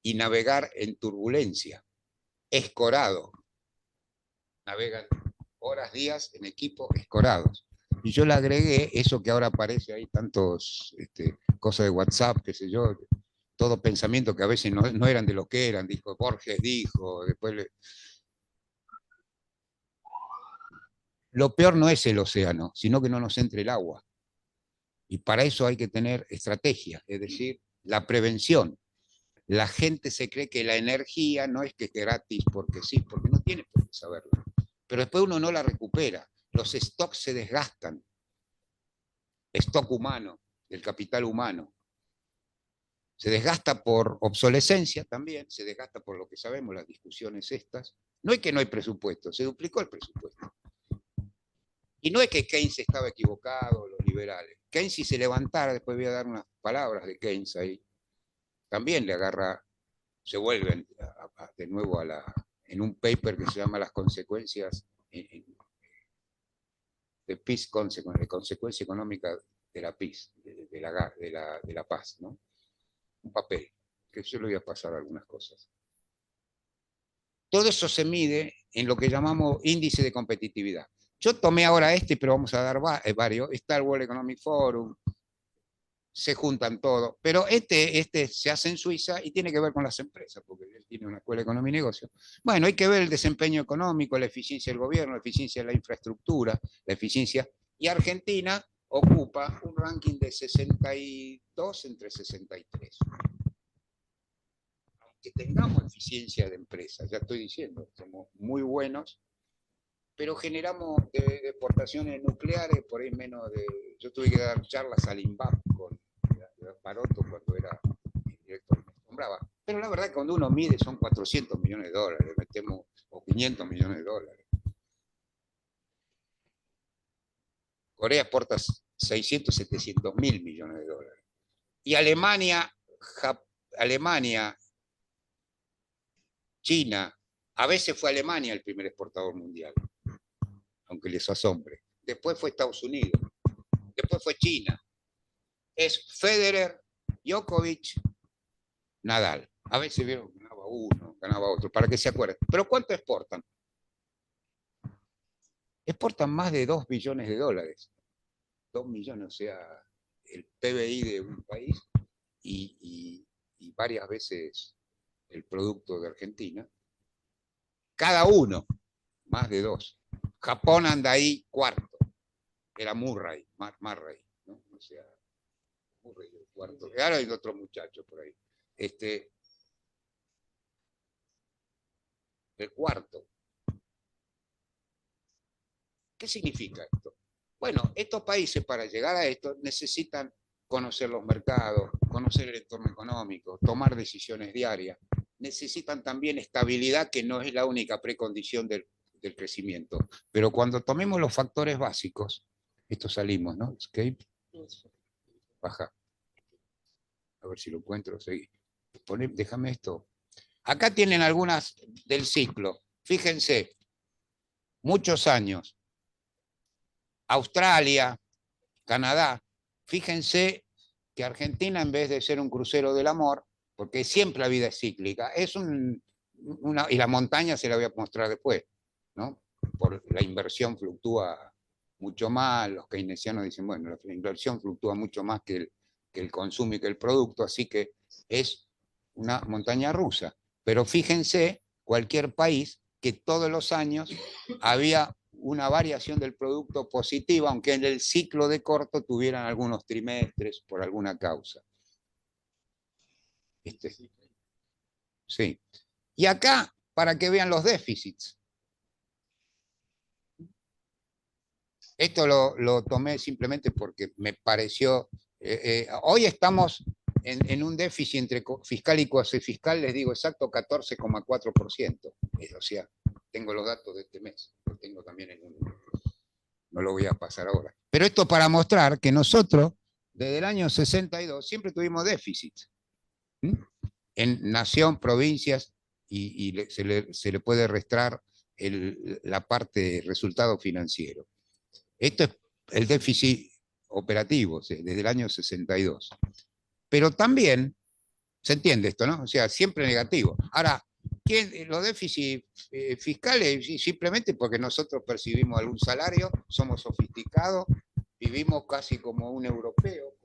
y navegar en turbulencia, escorado. Navegan horas, días en equipo escorados. Y yo le agregué eso que ahora aparece ahí, tantos cosas de WhatsApp, qué sé yo, todo pensamiento que a veces no eran de lo que eran, dijo Borges, dijo, después Lo peor no es el océano, sino que no nos entre el agua. Y para eso hay que tener estrategia, es decir, la prevención. La gente se cree que la energía no es que es gratis porque sí, porque no tiene por qué saberlo. Pero después uno no la recupera. Los stocks se desgastan. Stock humano, del capital humano. Se desgasta por obsolescencia también, se desgasta por lo que sabemos, las discusiones estas. No es que no hay presupuesto, se duplicó el presupuesto. Y no es que Keynes estaba equivocado, los liberales. Keynes, si se levantara, después voy a dar unas palabras de Keynes ahí, también le agarra, se vuelven de nuevo en un paper que se llama Las consecuencias de Peace Consequence, de consecuencia económica de la peace, de la paz, ¿no? Un papel, que yo le voy a pasar algunas cosas. Todo eso se mide en lo que llamamos índice de competitividad. Yo tomé ahora pero vamos a dar varios. Está el World Economic Forum, se juntan todos, pero este se hace en Suiza y tiene que ver con las empresas, porque él tiene una escuela de economía y negocio. Bueno, hay que ver el desempeño económico, la eficiencia del gobierno, la eficiencia de la infraestructura, la eficiencia. Y Argentina ocupa un ranking de 62 entre 63. Aunque tengamos eficiencia de empresas, ya estoy diciendo, somos muy buenos, pero generamos de exportaciones nucleares por ahí menos de... Yo tuve que dar charlas al INVAP con Paroto cuando era director, me nombraba. Pero la verdad que cuando uno mide son 400 millones de dólares, metemos, o 500 millones de dólares. Corea exporta 600, 700 mil millones de dólares. Y Alemania, China, a veces fue Alemania el primer exportador mundial, aunque les asombre. Después fue Estados Unidos, después fue China. Es Federer, Djokovic, Nadal. A veces vieron, ganaba uno, ganaba otro, para que se acuerden. Pero ¿cuánto exportan? Exportan más de 2 billones de dólares. 2 millones, o sea, el PBI de un país y varias veces el producto de Argentina. Cada uno, más de 2. Japón anda ahí cuarto. Era Murray, ¿no? O sea, Murray el cuarto. Ahora hay otro muchacho por ahí. El cuarto. ¿Qué significa esto? Bueno, estos países para llegar a esto necesitan conocer los mercados, conocer el entorno económico, tomar decisiones diarias. Necesitan también estabilidad, que no es la única precondición del crecimiento. Pero cuando tomemos los factores básicos, esto salimos, ¿no? Escape. Baja. A ver si lo encuentro. Déjame esto. Acá tienen algunas del ciclo. Fíjense, muchos años. Australia, Canadá. Fíjense que Argentina, en vez de ser un crucero del amor, porque siempre la vida es cíclica, y la montaña se la voy a mostrar después, ¿no? Por la inversión fluctúa mucho más, los keynesianos dicen, bueno, la inversión fluctúa mucho más que el consumo y que el producto, así que es una montaña rusa. Pero fíjense, cualquier país, que todos los años había una variación del producto positiva, aunque en el ciclo de corto tuvieran algunos trimestres por alguna causa. Sí. Y acá, para que vean los déficits. Esto lo tomé simplemente porque me pareció... hoy estamos en un déficit entre fiscal y cuasi fiscal, les digo exacto, 14,4%. O sea, tengo los datos de este mes, los tengo también en un... No lo voy a pasar ahora. Pero esto para mostrar que nosotros, desde el año 62, siempre tuvimos déficits. En nación, provincias, y se le puede restar la parte de resultado financiero. Esto es el déficit operativo, desde el año 62. Pero también, se entiende esto, ¿no? O sea, siempre negativo. Ahora, los déficits fiscales, simplemente porque nosotros percibimos algún salario, somos sofisticados, vivimos casi como un europeo.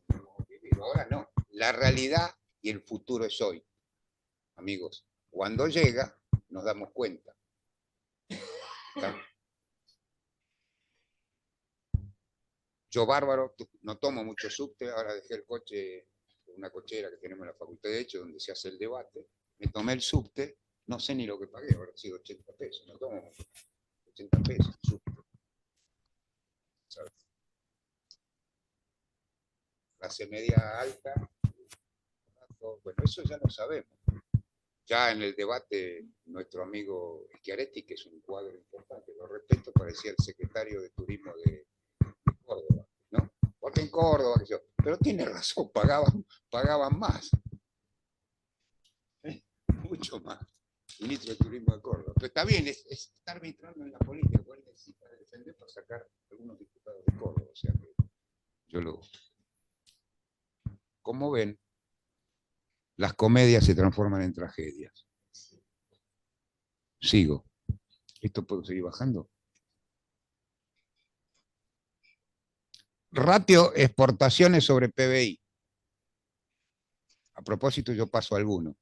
Ahora no, la realidad y el futuro es hoy. Amigos, cuando llega, nos damos cuenta. ¿Está? Yo, bárbaro, no tomo mucho subte, ahora dejé el coche, una cochera que tenemos en la Facultad de Derecho, donde se hace el debate, me tomé el subte, no sé ni lo que pagué, ahora ha sido 80 pesos, no tomo 80 pesos, subte. ¿Sabes? Clase media alta, bueno, eso ya lo sabemos. Ya en el debate, nuestro amigo Schiaretti, que es un cuadro importante, lo respeto, parecía el secretario de Turismo de Córdoba, ¿no? Porque en Córdoba, pero tiene razón, pagaban más. Mucho más. Ministro de Turismo de Córdoba. Pero está bien, es estar arbitrando en la política, cuál necesita defender para sacar algunos diputados de Córdoba. O sea que yo lo... Como ven, las comedias se transforman en tragedias. Sigo. ¿Esto puedo seguir bajando? Ratio exportaciones sobre PBI. A propósito, yo paso a alguno.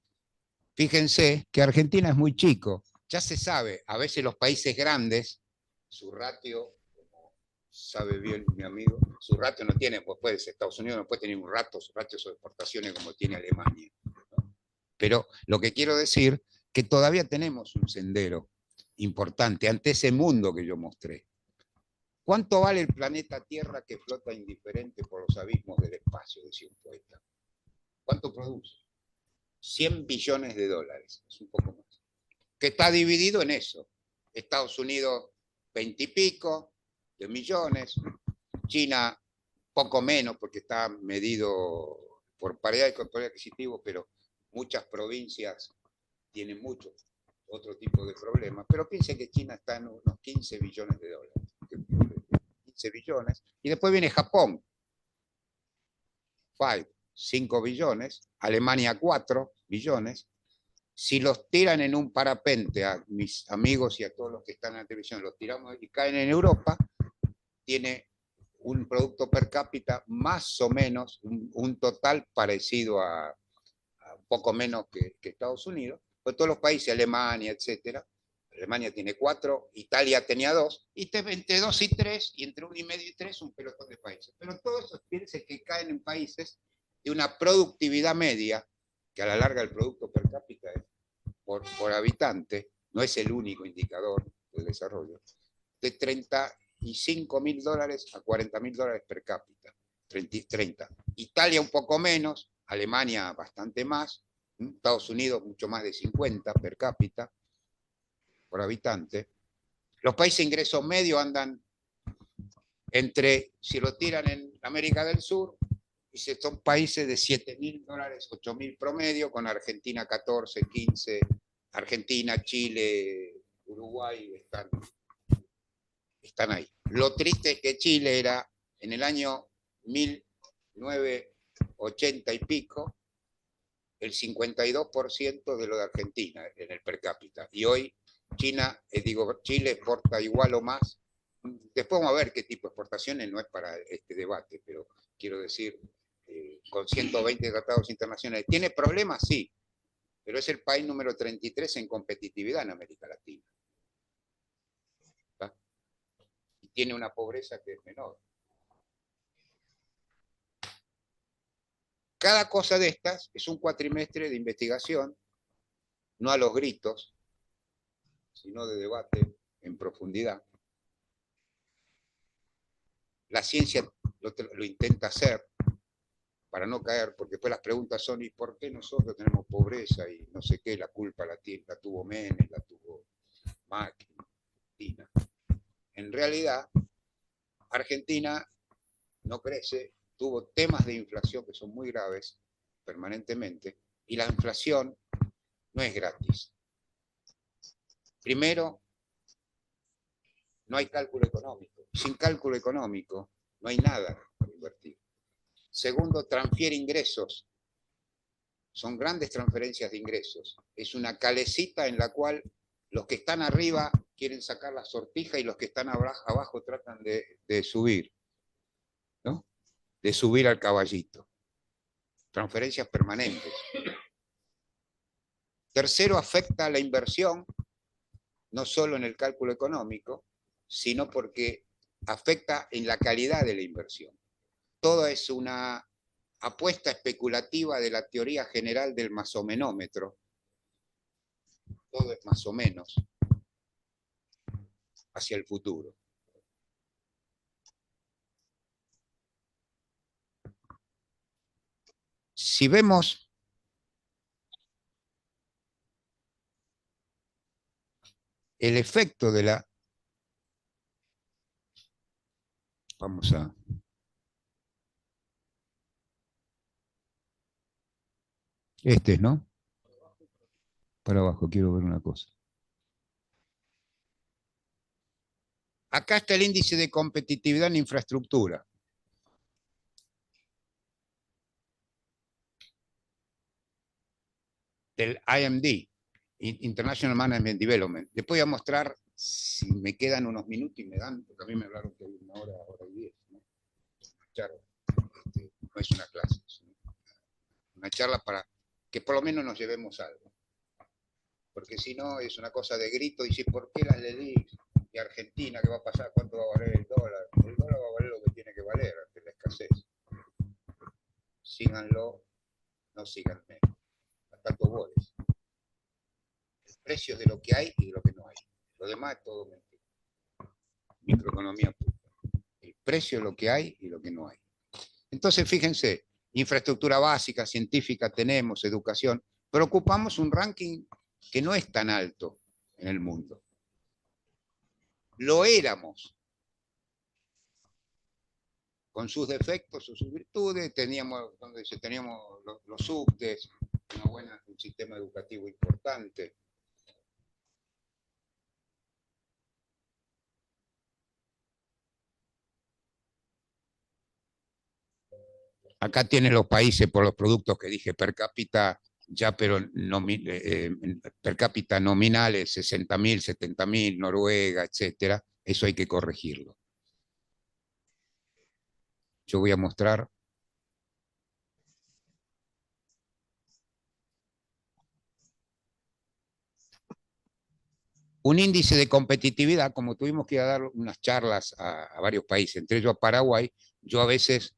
Fíjense que Argentina es muy chico. Ya se sabe, a veces los países grandes, su ratio, como sabe bien mi amigo, su ratio no tiene, pues puede ser, Estados Unidos no puede tener un ratio sobre exportaciones como tiene Alemania. ¿No? Pero lo que quiero decir, que todavía tenemos un sendero importante ante ese mundo que yo mostré. ¿Cuánto vale el planeta Tierra que flota indiferente por los abismos del espacio, decía un poeta? ¿Cuánto produce? 100 billones de dólares, es un poco más. Que está dividido en eso. Estados Unidos, 20 y pico de millones. China, poco menos, porque está medido por paridad de poder adquisitivo, pero muchas provincias tienen mucho otro tipo de problemas. Pero piensen que China está en unos 15 billones de dólares. 15 billones. Y después viene Japón. 5 billones. Alemania, 4 billones. Si los tiran en un parapente a mis amigos y a todos los que están en la televisión, los tiramos y caen en Europa, tiene un producto per cápita más o menos, un total parecido a poco menos que Estados Unidos, pues todos los países, Alemania, etcétera. Alemania tiene 4, Italia tenía 2, y entre 2 y 3, y entre 1,5 y 3, un pelotón de países. Pero todos esos países que caen en países de una productividad media, que a la larga el producto per cápita es por habitante, no es el único indicador del desarrollo, de $35.000 a $40.000 per cápita. 30. Italia un poco menos, Alemania bastante más, Estados Unidos mucho más de 50 per cápita por habitante. Los países de ingresos medios andan entre, si lo tiran en América del Sur, y son países de $7.000, $8.000 promedio, con Argentina 14, 15, Argentina, Chile, Uruguay están ahí. Lo triste es que Chile era en el año 1980 y pico el 52% de lo de Argentina en el per cápita. Y hoy Chile exporta igual o más. Después vamos a ver qué tipo de exportaciones, no es para este debate, pero quiero decir, con 120 tratados internacionales. ¿Tiene problemas? Sí, pero es el país número 33 en competitividad en América Latina. ¿Está? Y tiene una pobreza que es menor. Cada cosa de estas es un cuatrimestre de investigación, no a los gritos, sino de debate en profundidad. La ciencia lo intenta hacer para no caer, porque después las preguntas son, ¿y por qué nosotros tenemos pobreza? Y no sé qué, la culpa la tuvo Menem, la tuvo Macri, Argentina. En realidad, Argentina no crece, tuvo temas de inflación que son muy graves permanentemente, y la inflación no es gratis. Primero, no hay cálculo económico. Sin cálculo económico no hay nada para invertir. Segundo, transfiere ingresos. Son grandes transferencias de ingresos. Es una calecita en la cual los que están arriba quieren sacar la sortija y los que están abajo tratan de subir, ¿no? De subir al caballito. Transferencias permanentes. Tercero, afecta a la inversión, no solo en el cálculo económico, sino porque afecta en la calidad de la inversión. Todo es una apuesta especulativa de la teoría general del masomenómetro. Todo es más o menos hacia el futuro. Si vemos el efecto de la... Vamos a... Este es, ¿no? Para abajo, quiero ver una cosa. Acá está el índice de competitividad en infraestructura. Del IMD, International Management Development. Después voy a mostrar, si me quedan unos minutos y me dan, porque a mí me hablaron que hay una hora y 10, ¿no? No es una clase, es una charla para que por lo menos nos llevemos algo. Porque si no es una cosa de grito, y si ¿por qué las LELIX y Argentina qué va a pasar? ¿Cuánto va a valer el dólar? El dólar va a valer lo que tiene que valer ante la escasez. Síganlo, no síganme. Hasta Tobores. El precio es de lo que hay y de lo que no hay. Lo demás es todo mentira. Microeconomía pura. El precio es lo que hay y lo que no hay. Entonces, fíjense, infraestructura básica, científica tenemos, educación, pero ocupamos un ranking que no es tan alto en el mundo. Lo éramos, con sus defectos o sus virtudes, teníamos los subtes, un sistema educativo importante. Acá tienen los países por los productos que dije per cápita, ya pero per cápita nominales, 60.000, 70.000, Noruega, etcétera. Eso hay que corregirlo. Yo voy a mostrar. Un índice de competitividad, como tuvimos que ir a dar unas charlas a varios países, entre ellos a Paraguay, yo a veces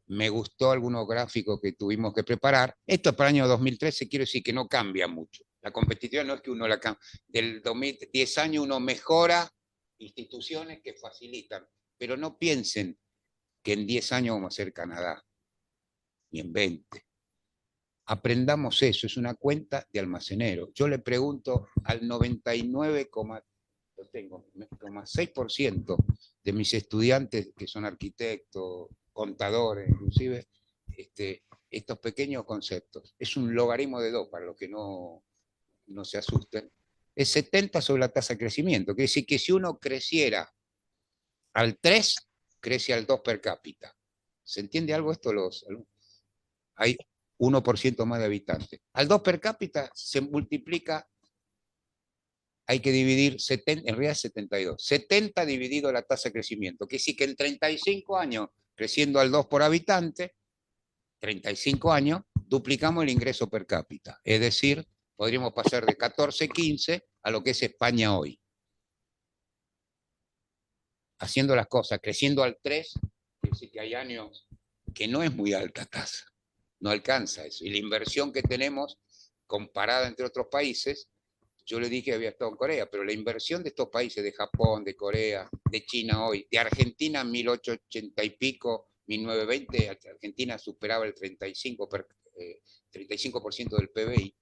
me gustó algunos gráficos que tuvimos que preparar. Esto es para el año 2013, quiero decir que no cambia mucho. La competitividad no es que uno la cambie. Del 10 años uno mejora instituciones que facilitan, pero no piensen que en 10 años vamos a ser Canadá, ni en 20. Aprendamos eso, es una cuenta de almacenero. Yo le pregunto al 99,6% de mis estudiantes, que son arquitectos, contadores, inclusive, estos pequeños conceptos. Es un logaritmo de 2, para los que no se asusten. Es 70 sobre la tasa de crecimiento. Quiere decir que si uno creciera al 3, crece al 2 per cápita. ¿Se entiende algo esto? Hay 1% más de habitantes. Al 2 per cápita se multiplica, hay que dividir, en realidad es 72. 70 dividido la tasa de crecimiento. Quiere decir que en 35 años, creciendo al 2 por habitante, 35 años, duplicamos el ingreso per cápita. Es decir, podríamos pasar de 14, 15 a lo que es España hoy. Haciendo las cosas, creciendo al 3, quiere decir que hay años que no es muy alta tasa. No alcanza eso. Y la inversión que tenemos, comparada entre otros países, yo le dije que había estado en Corea, pero la inversión de estos países, de Japón, de Corea, de China hoy, de Argentina en 1880 y pico, 1920, Argentina superaba el 35% del PBI.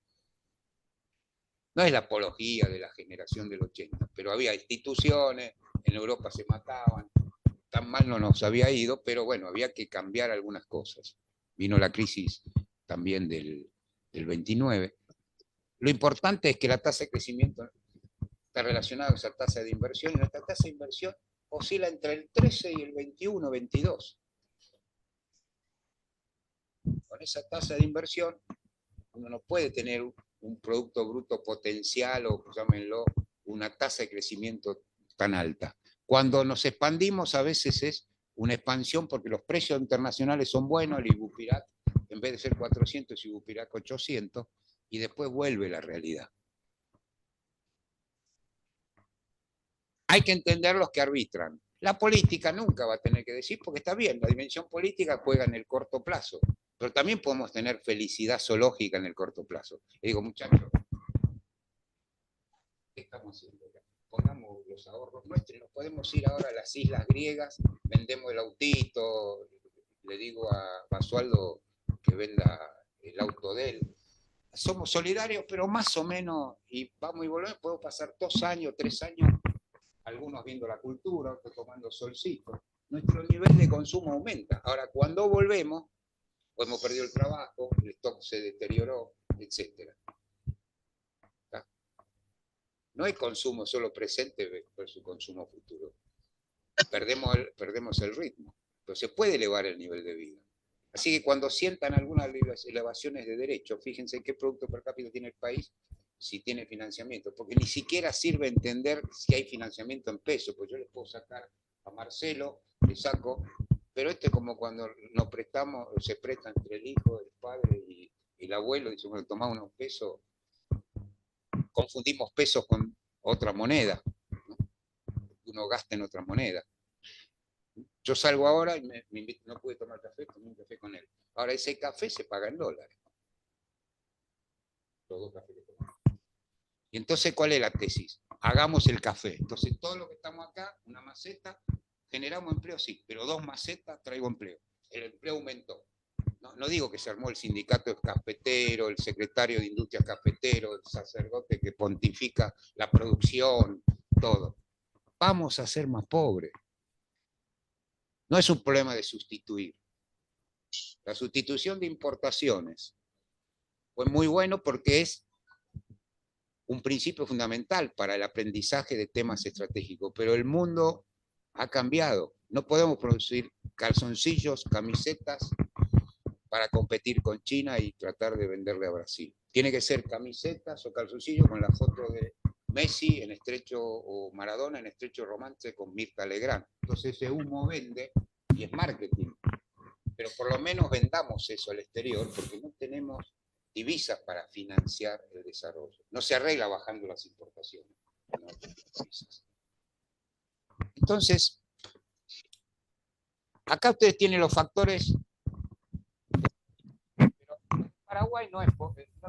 No es la apología de la generación del 80, pero había instituciones, en Europa se mataban, tan mal no nos había ido, pero bueno, había que cambiar algunas cosas. Vino la crisis también del 29. Lo importante es que la tasa de crecimiento está relacionada con esa tasa de inversión, y nuestra tasa de inversión oscila entre el 13 y el 21, 22. Con esa tasa de inversión, uno no puede tener un Producto Bruto Potencial, o llámenlo, una tasa de crecimiento tan alta. Cuando nos expandimos, a veces es una expansión porque los precios internacionales son buenos, el Ibupirac, en vez de ser 400, Ibupirac 800, y después vuelve la realidad. Hay que entender los que arbitran. La política nunca va a tener que decir, porque está bien, la dimensión política juega en el corto plazo, pero también podemos tener felicidad zoológica en el corto plazo. Y digo, muchachos, ¿qué estamos haciendo acá? Pongamos los ahorros nuestros, nos podemos ir ahora a las islas griegas, vendemos el autito, le digo a Basualdo que venda el auto de él. Somos solidarios, pero más o menos, y vamos y volvemos, podemos pasar 2 años, 3 años, algunos viendo la cultura, otros tomando solcito. Nuestro nivel de consumo aumenta. Ahora, cuando volvemos, pues hemos perdido el trabajo, el stock se deterioró, etc. No hay consumo solo presente versus consumo futuro. Perdemos el ritmo, pero se puede elevar el nivel de vida. Así que cuando sientan algunas elevaciones de derechos, fíjense qué producto per cápita tiene el país, si tiene financiamiento, porque ni siquiera sirve entender si hay financiamiento en pesos, pues yo les puedo sacar a Marcelo, le saco, pero como cuando nos prestamos, se presta entre el hijo, el padre y el abuelo, dice, bueno, tomamos unos pesos, confundimos pesos con otra moneda, ¿no? Uno gasta en otra moneda. Yo salgo ahora y me invito, no pude tomar café, tomé un café con él. Ahora ese café se paga en dólares. Todo café que tomamos. Y entonces, ¿cuál es la tesis? Hagamos el café. Entonces, todo lo que estamos acá, una maceta, generamos empleo, sí, pero 2 macetas traigo empleo. El empleo aumentó. No digo que se armó el sindicato cafetero, el secretario de Industrias cafetero, el sacerdote que pontifica la producción, todo. Vamos a ser más pobres. No es un problema de sustituir. La sustitución de importaciones fue muy bueno porque es un principio fundamental para el aprendizaje de temas estratégicos, pero el mundo ha cambiado. No podemos producir calzoncillos, camisetas para competir con China y tratar de venderle a Brasil. Tiene que ser camisetas o calzoncillos con la foto de Messi en estrecho, o Maradona en estrecho romance con Mirta Legrand. Entonces ese humo vende y es marketing. Pero por lo menos vendamos eso al exterior, porque no tenemos divisas para financiar el desarrollo. No se arregla bajando las importaciones. No, entonces, acá ustedes tienen los factores. Pero Paraguay no es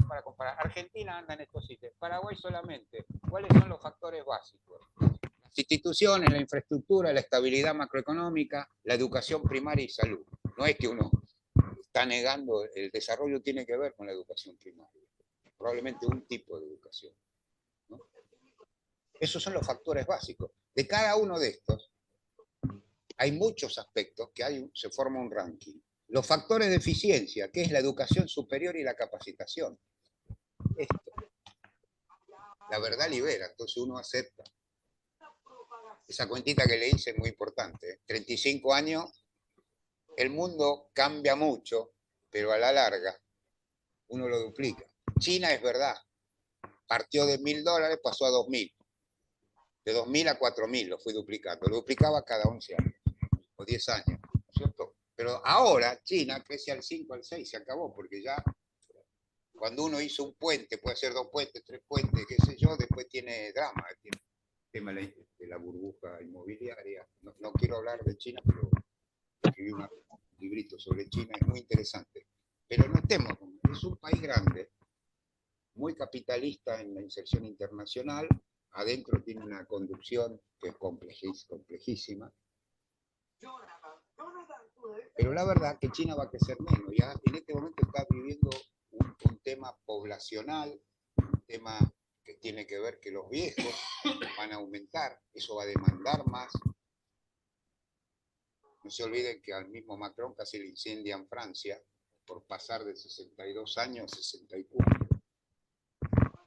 para comparar. Argentina anda en estos sitios. Paraguay solamente. ¿Cuáles son los factores básicos? Las instituciones, la infraestructura, la estabilidad macroeconómica, la educación primaria y salud. No es que uno está negando, el desarrollo tiene que ver con la educación primaria, probablemente un tipo de educación, ¿no? Esos son los factores básicos. De cada uno de estos, hay muchos aspectos que se forma un ranking. Los factores de eficiencia, que es la educación superior y la capacitación. Esto. La verdad libera, entonces uno acepta. Esa cuentita que le hice es muy importante. 35 años, el mundo cambia mucho, pero a la larga uno lo duplica. China es verdad, partió de $1000, pasó a 2000. De 2000 a 4000 lo fui duplicando. Lo duplicaba cada 11 años o 10 años, ¿cierto? Pero ahora China crece al 5, al 6, se acabó, porque ya cuando uno hizo un puente, puede ser 2 puentes, 3 puentes, qué sé yo, después tiene drama, tiene el tema de la burbuja inmobiliaria. No quiero hablar de China, pero escribí un librito sobre China, es muy interesante. Pero no estemos, es un país grande, muy capitalista en la inserción internacional, adentro tiene una conducción que es complejísima. Pero la verdad que China va a crecer menos. Ya en este momento está viviendo un tema poblacional, un tema que tiene que ver que los viejos van a aumentar, eso va a demandar más. No se olviden que al mismo Macron casi le incendian Francia por pasar de 62 años a 64.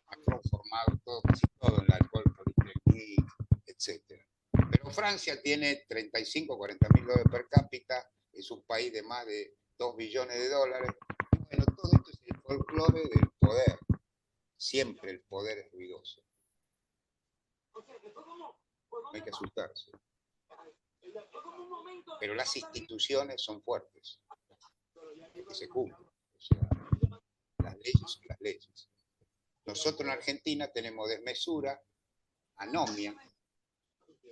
Macron formado casi todo en la École Polytechnique, etc. Pero Francia tiene 35 o 40 mil dólares per cápita, es un país de más de 2 billones de dólares. Y bueno, todo esto es el folclore del poder. Siempre el poder es ruidoso. No hay que asustarse. Pero las instituciones son fuertes, que se cumplen. O sea, las leyes son las leyes. Nosotros en Argentina tenemos desmesura, anomia,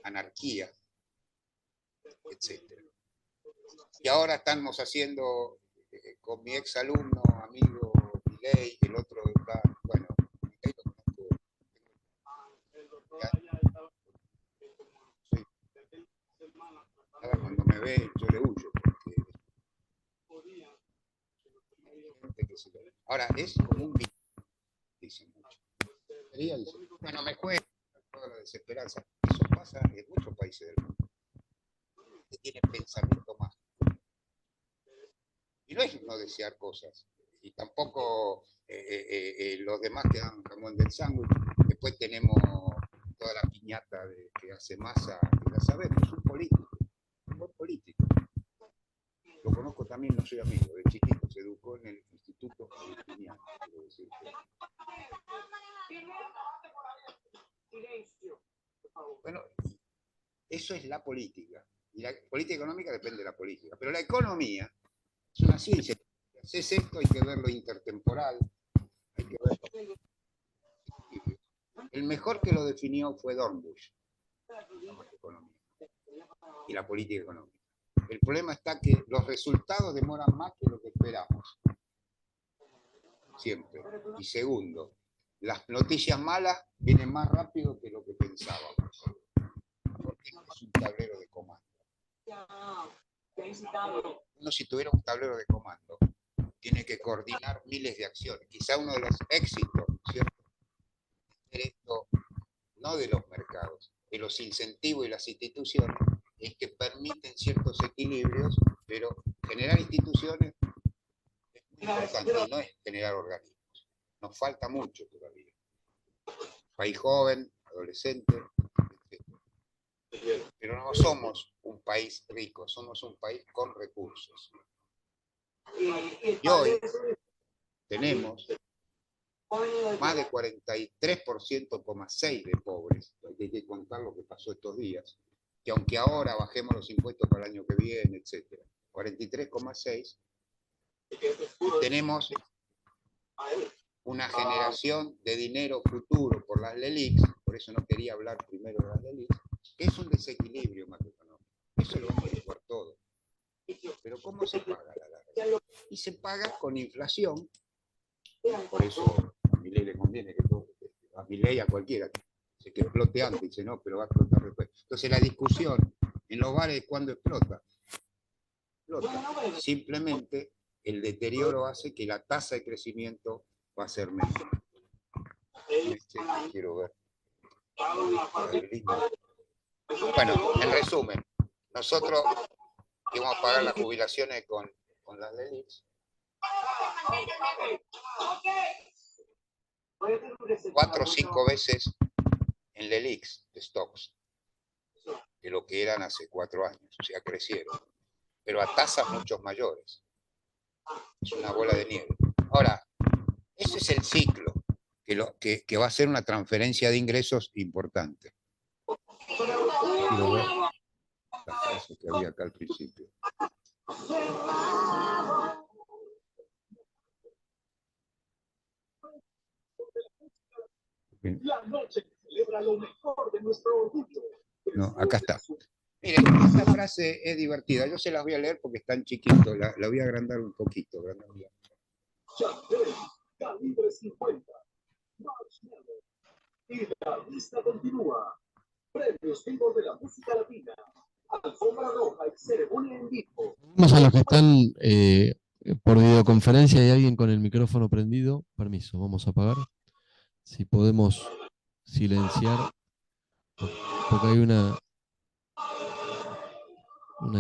anarquía, etc. Y ahora estamos haciendo, con mi ex alumno, amigo Milei, el otro está, bueno, Milei lo conozco. Ahora cuando me ve, yo le huyo, porque ahora es como un virus, dicen mucho. Bueno, me cuesta toda la desesperanza. Eso pasa en muchos países del mundo, que tienen pensamiento más. Y no es no desear cosas. Y tampoco los demás que dan jamón del sándwich. Después tenemos toda la piñata que hace Massa, que la sabemos, es un político. Un buen político. Lo conozco también, no soy amigo. De chiquito se educó en el Instituto Palestiniano, quiero decir. Bueno, eso es la política. Y la política económica depende de la política. Pero la economía es una ciencia. Si haces esto, hay que verlo intertemporal. Hay que verlo. El mejor que lo definió fue Dornbusch, la economía y la política económica. El problema está que los resultados demoran más que lo que esperamos. Siempre. Y segundo, las noticias malas vienen más rápido que lo que pensábamos. Porque es un tablero de comando. Uno, si tuviera un tablero de comando, tiene que coordinar miles de acciones. Quizá uno de los éxitos, ¿cierto? Esto, no de los mercados, de los incentivos y las instituciones, es que permiten ciertos equilibrios, pero generar instituciones es muy importante y no es generar organismos. Nos falta mucho todavía. País joven, adolescente, etc. Pero no somos un país rico, somos un país con recursos. Y hoy tenemos más de 43,6% de pobres. Hay que contar lo que pasó estos días. Que aunque ahora bajemos los impuestos para el año que viene, etc. 43,6%. Tenemos una generación de dinero futuro por las LELIQs, por eso no quería hablar primero de las LELIQs, que es un desequilibrio macroeconómico. Eso lo vamos a jugar todo. Pero ¿cómo se paga la larga? Y se paga con inflación. Por eso a Milei le conviene que todo, a Milei, a cualquiera, que explote antes, dice no, pero va a explotar después. Entonces la discusión en los bares, ¿cuándo explota? Explota. Simplemente el deterioro hace que la tasa de crecimiento va a ser menor. Quiero ver. Bueno, en resumen, nosotros que vamos a pagar las jubilaciones con las LELIQs, 4 o 5 veces en LELIQs de stocks de lo que eran hace 4 años, o sea, crecieron, pero a tasas mucho mayores. Es una bola de nieve. Ahora, ese es el ciclo que va a ser una transferencia de ingresos importante. Quiero ver la frase que había acá al principio. Bien. No, acá está. Miren, esta frase es divertida. Yo se las voy a leer porque están chiquitos. La voy a agrandar un poquito. Calibre 50. Y la lista continúa. Premios vivos de la música latina. Alfombra roja y ceremonia en vivo. Vamos a los que están por videoconferencia. ¿Hay alguien con el micrófono prendido? Permiso, vamos a apagar. Si podemos silenciar, porque hay una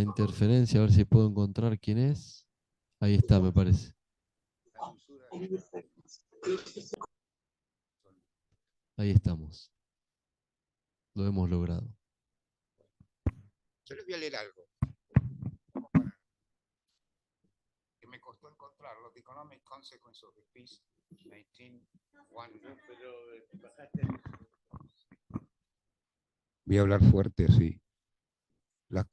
interferencia, a ver si puedo encontrar quién es. Ahí está, me parece. Ahí estamos. Lo hemos logrado. Yo les voy a leer algo que me costó encontrarlo. The Economic Consequence of the Peace 1911. Voy a hablar fuerte así. Las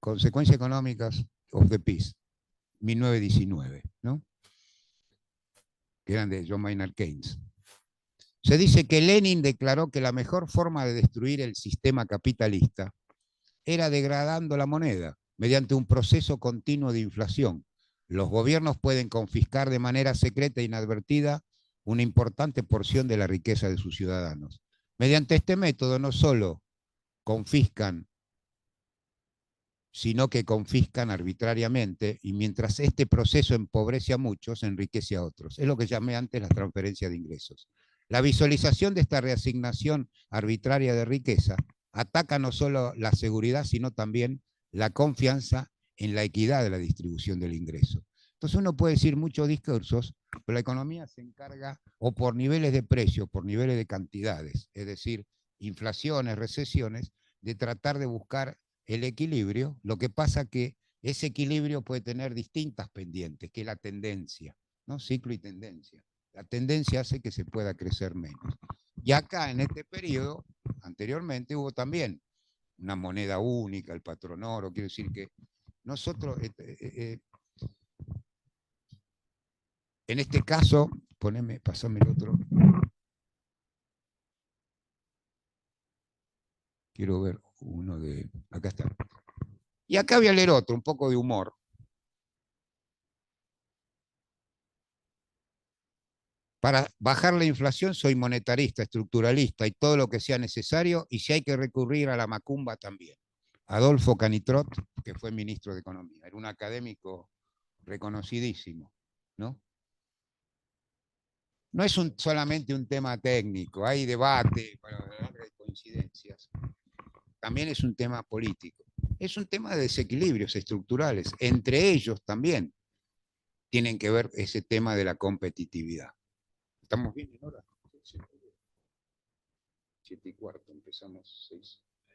consecuencias económicas of the peace, 1919, ¿no? Que eran de John Maynard Keynes. Se dice que Lenin declaró que la mejor forma de destruir el sistema capitalista era degradando la moneda mediante un proceso continuo de inflación. Los gobiernos pueden confiscar de manera secreta e inadvertida una importante porción de la riqueza de sus ciudadanos. Mediante este método no solo confiscan, sino que confiscan arbitrariamente, y mientras este proceso empobrece a muchos, enriquece a otros. Es lo que llamé antes la transferencia de ingresos. La visualización de esta reasignación arbitraria de riqueza ataca no solo la seguridad, sino también la confianza en la equidad de la distribución del ingreso. Entonces uno puede decir muchos discursos, pero la economía se encarga o por niveles de precio, por niveles de cantidades, es decir, inflaciones, recesiones, de tratar de buscar el equilibrio. Lo que pasa que ese equilibrio puede tener distintas pendientes, que es la tendencia, ¿no? Ciclo y tendencia. La tendencia hace que se pueda crecer menos. Y acá, en este periodo, anteriormente, hubo también una moneda única, el patrón oro. Quiero decir que nosotros, en este caso, pasame el otro. Quiero ver uno de... Acá está. Y acá voy a leer otro, un poco de humor. Para bajar la inflación soy monetarista, estructuralista y todo lo que sea necesario, y si hay que recurrir a la macumba también. Adolfo Canitrot, que fue ministro de Economía, era un académico reconocidísimo, ¿no? No es solamente un tema técnico, hay debate, hay coincidencias. También es un tema político. Es un tema de desequilibrios estructurales. Entre ellos también tienen que ver ese tema de la competitividad. ¿Estamos bien en hora? 7:15, empezamos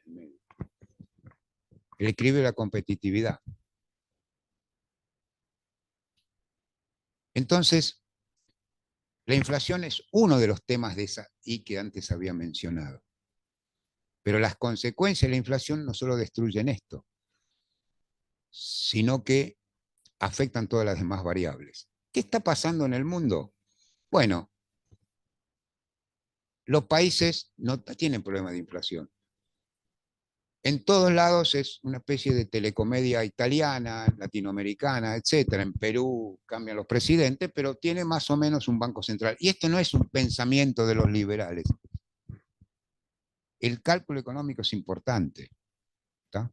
6:30. El equilibrio de la competitividad. Entonces, la inflación es uno de los temas de esa I que antes había mencionado. Pero las consecuencias de la inflación no solo destruyen esto, sino que afectan todas las demás variables. ¿Qué está pasando en el mundo? Bueno, los países no tienen problema de inflación. En todos lados es una especie de telecomedia italiana, latinoamericana, etc. En Perú cambian los presidentes, pero tiene más o menos un banco central. Y esto no es un pensamiento de los liberales. El cálculo económico es importante, ¿está?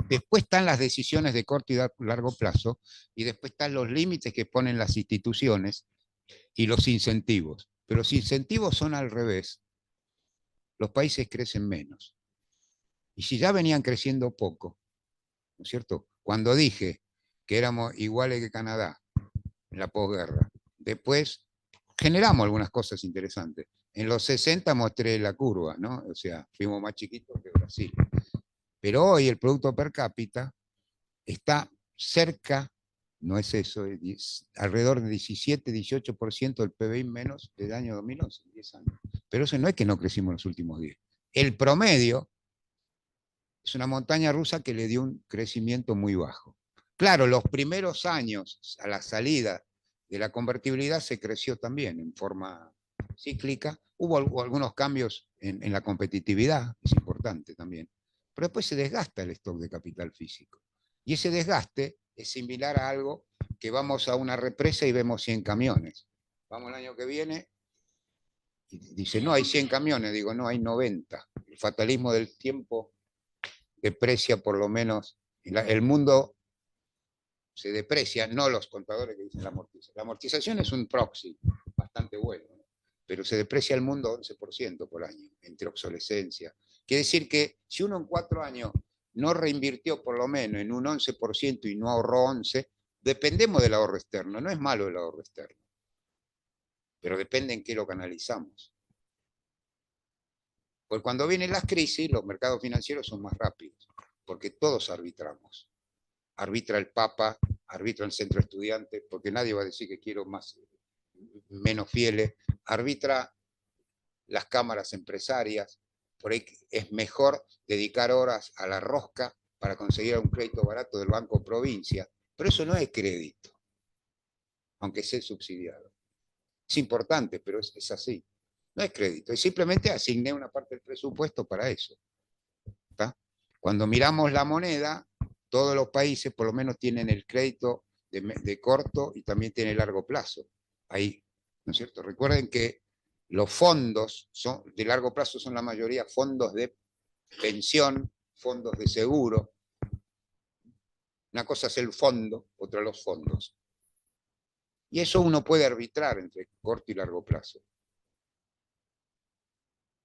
Después están las decisiones de corto y largo plazo, y después están los límites que ponen las instituciones y los incentivos. Pero los incentivos son al revés. Los países crecen menos. Y si ya venían creciendo poco, ¿no es cierto? Cuando dije que éramos iguales que Canadá en la posguerra, después generamos algunas cosas interesantes. En los 60 mostré la curva, ¿no? O sea, fuimos más chiquitos que Brasil. Pero hoy el producto per cápita está cerca, no es eso, es alrededor del 17-18% del PBI menos del año 2011, 10 años. Pero eso no es que no crecimos en los últimos 10. El promedio es una montaña rusa que le dio un crecimiento muy bajo. Claro, los primeros años, a la salida de la convertibilidad, se creció también en forma cíclica. Hubo algunos cambios en la competitividad, es importante también. Pero después se desgasta el stock de capital físico. Y ese desgaste es similar a algo que vamos a una represa y vemos 100 camiones. Vamos el año que viene y dice, no, hay 100 camiones. Digo, no, hay 90. El fatalismo del tiempo deprecia por lo menos, el mundo se deprecia, no los contadores que dicen la amortización. La amortización es un proxy bastante bueno, ¿no? Pero se deprecia el mundo 11% por año, entre obsolescencia. Quiere decir que si uno en 4 años no reinvirtió por lo menos en un 11% y no ahorró 11%, dependemos del ahorro externo. No es malo el ahorro externo, pero depende en qué lo canalizamos. Porque cuando vienen las crisis, los mercados financieros son más rápidos, porque todos arbitramos. Arbitra el Papa, arbitra el centro estudiante, porque nadie va a decir que quiero menos fieles, arbitra las cámaras empresarias, por ahí es mejor dedicar horas a la rosca para conseguir un crédito barato del Banco Provincia, pero eso no es crédito, aunque sea subsidiado. Es importante, pero es así. No es crédito, es simplemente asigné una parte del presupuesto para eso. ¿Está? Cuando miramos la moneda, todos los países por lo menos tienen el crédito de corto y también tiene largo plazo. Ahí, ¿no es cierto? Recuerden que los fondos de largo plazo son la mayoría fondos de pensión, fondos de seguro. Una cosa es el fondo, otra los fondos. Y eso uno puede arbitrar entre corto y largo plazo.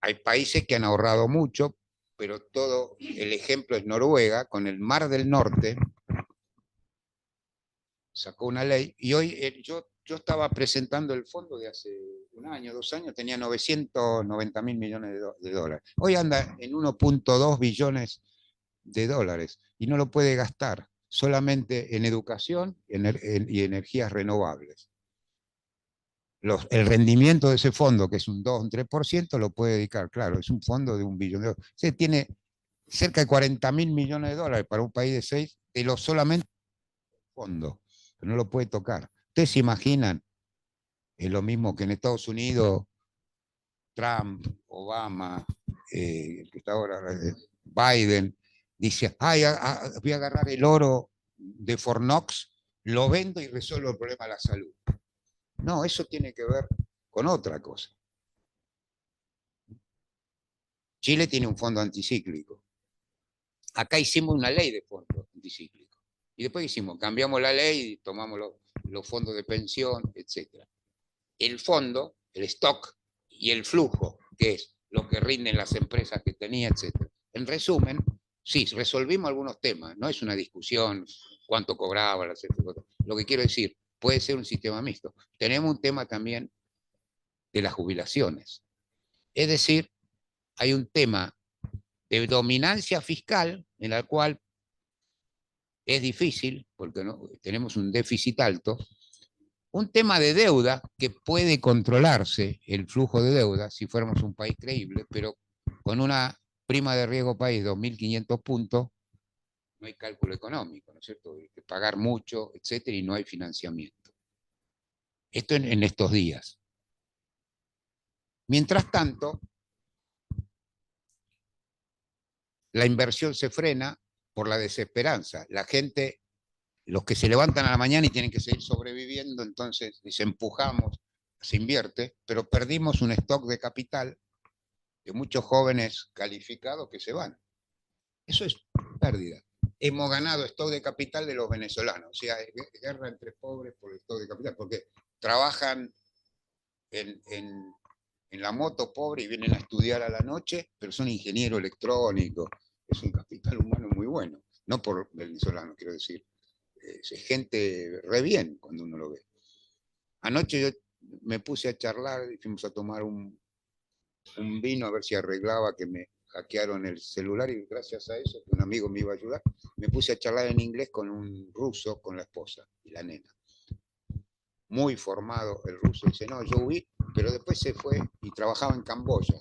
Hay países que han ahorrado mucho, pero todo el ejemplo es Noruega, con el Mar del Norte, sacó una ley, y hoy yo estaba presentando el fondo de hace 1 año, 2 años, tenía 990.000 millones de dólares. Hoy anda en 1.2 billones de dólares y no lo puede gastar solamente en educación y energías renovables. El rendimiento de ese fondo, que es un 2 o un 3%, lo puede dedicar, claro, es un fondo de 1 billón de dólares. Se tiene cerca de 40.000 millones de dólares para un país de 6, de los solamente fondo, pero no lo puede tocar. ¿Ustedes se imaginan? Es lo mismo que en Estados Unidos, Trump, Obama, el que está ahora, Biden, dice, ay, voy a agarrar el oro de Fornox, lo vendo y resuelvo el problema de la salud. No, eso tiene que ver con otra cosa. Chile tiene un fondo anticíclico. Acá hicimos una ley de fondos anticíclicos. Y después cambiamos la ley y tomamos los fondos de pensión, etc. El fondo, el stock y el flujo, que es lo que rinden las empresas que tenía, etc. En resumen, sí, resolvimos algunos temas. No es una discusión cuánto cobraba, lo que quiero decir, puede ser un sistema mixto. Tenemos un tema también de las jubilaciones. Es decir, hay un tema de dominancia fiscal en la cual es difícil, porque tenemos un déficit alto, un tema de deuda que puede controlarse el flujo de deuda si fuéramos un país creíble, pero con una prima de riesgo país de 2.500 puntos, no hay cálculo económico, ¿no es cierto? Hay que pagar mucho, etcétera, y no hay financiamiento. Esto en estos días. Mientras tanto, la inversión se frena por la desesperanza. La gente, los que se levantan a la mañana y tienen que seguir sobreviviendo, entonces empujamos, se invierte, pero perdimos un stock de capital de muchos jóvenes calificados que se van. Eso es pérdida. hemos ganado stock de capital de los venezolanos. O sea, es guerra entre pobres por el stock de capital, porque trabajan en la moto pobre y vienen a estudiar a la noche, pero son ingenieros electrónicos. Es un capital humano muy bueno. No por venezolanos, quiero decir. Es gente re bien cuando uno lo ve. Anoche yo me puse a charlar y fuimos a tomar un vino a ver si arreglaba que me hackearon el celular, y gracias a eso, un amigo me iba a ayudar, me puse a charlar en inglés con un ruso, con la esposa y la nena. Muy formado el ruso, dice, no, yo huí, pero después se fue y trabajaba en Camboya.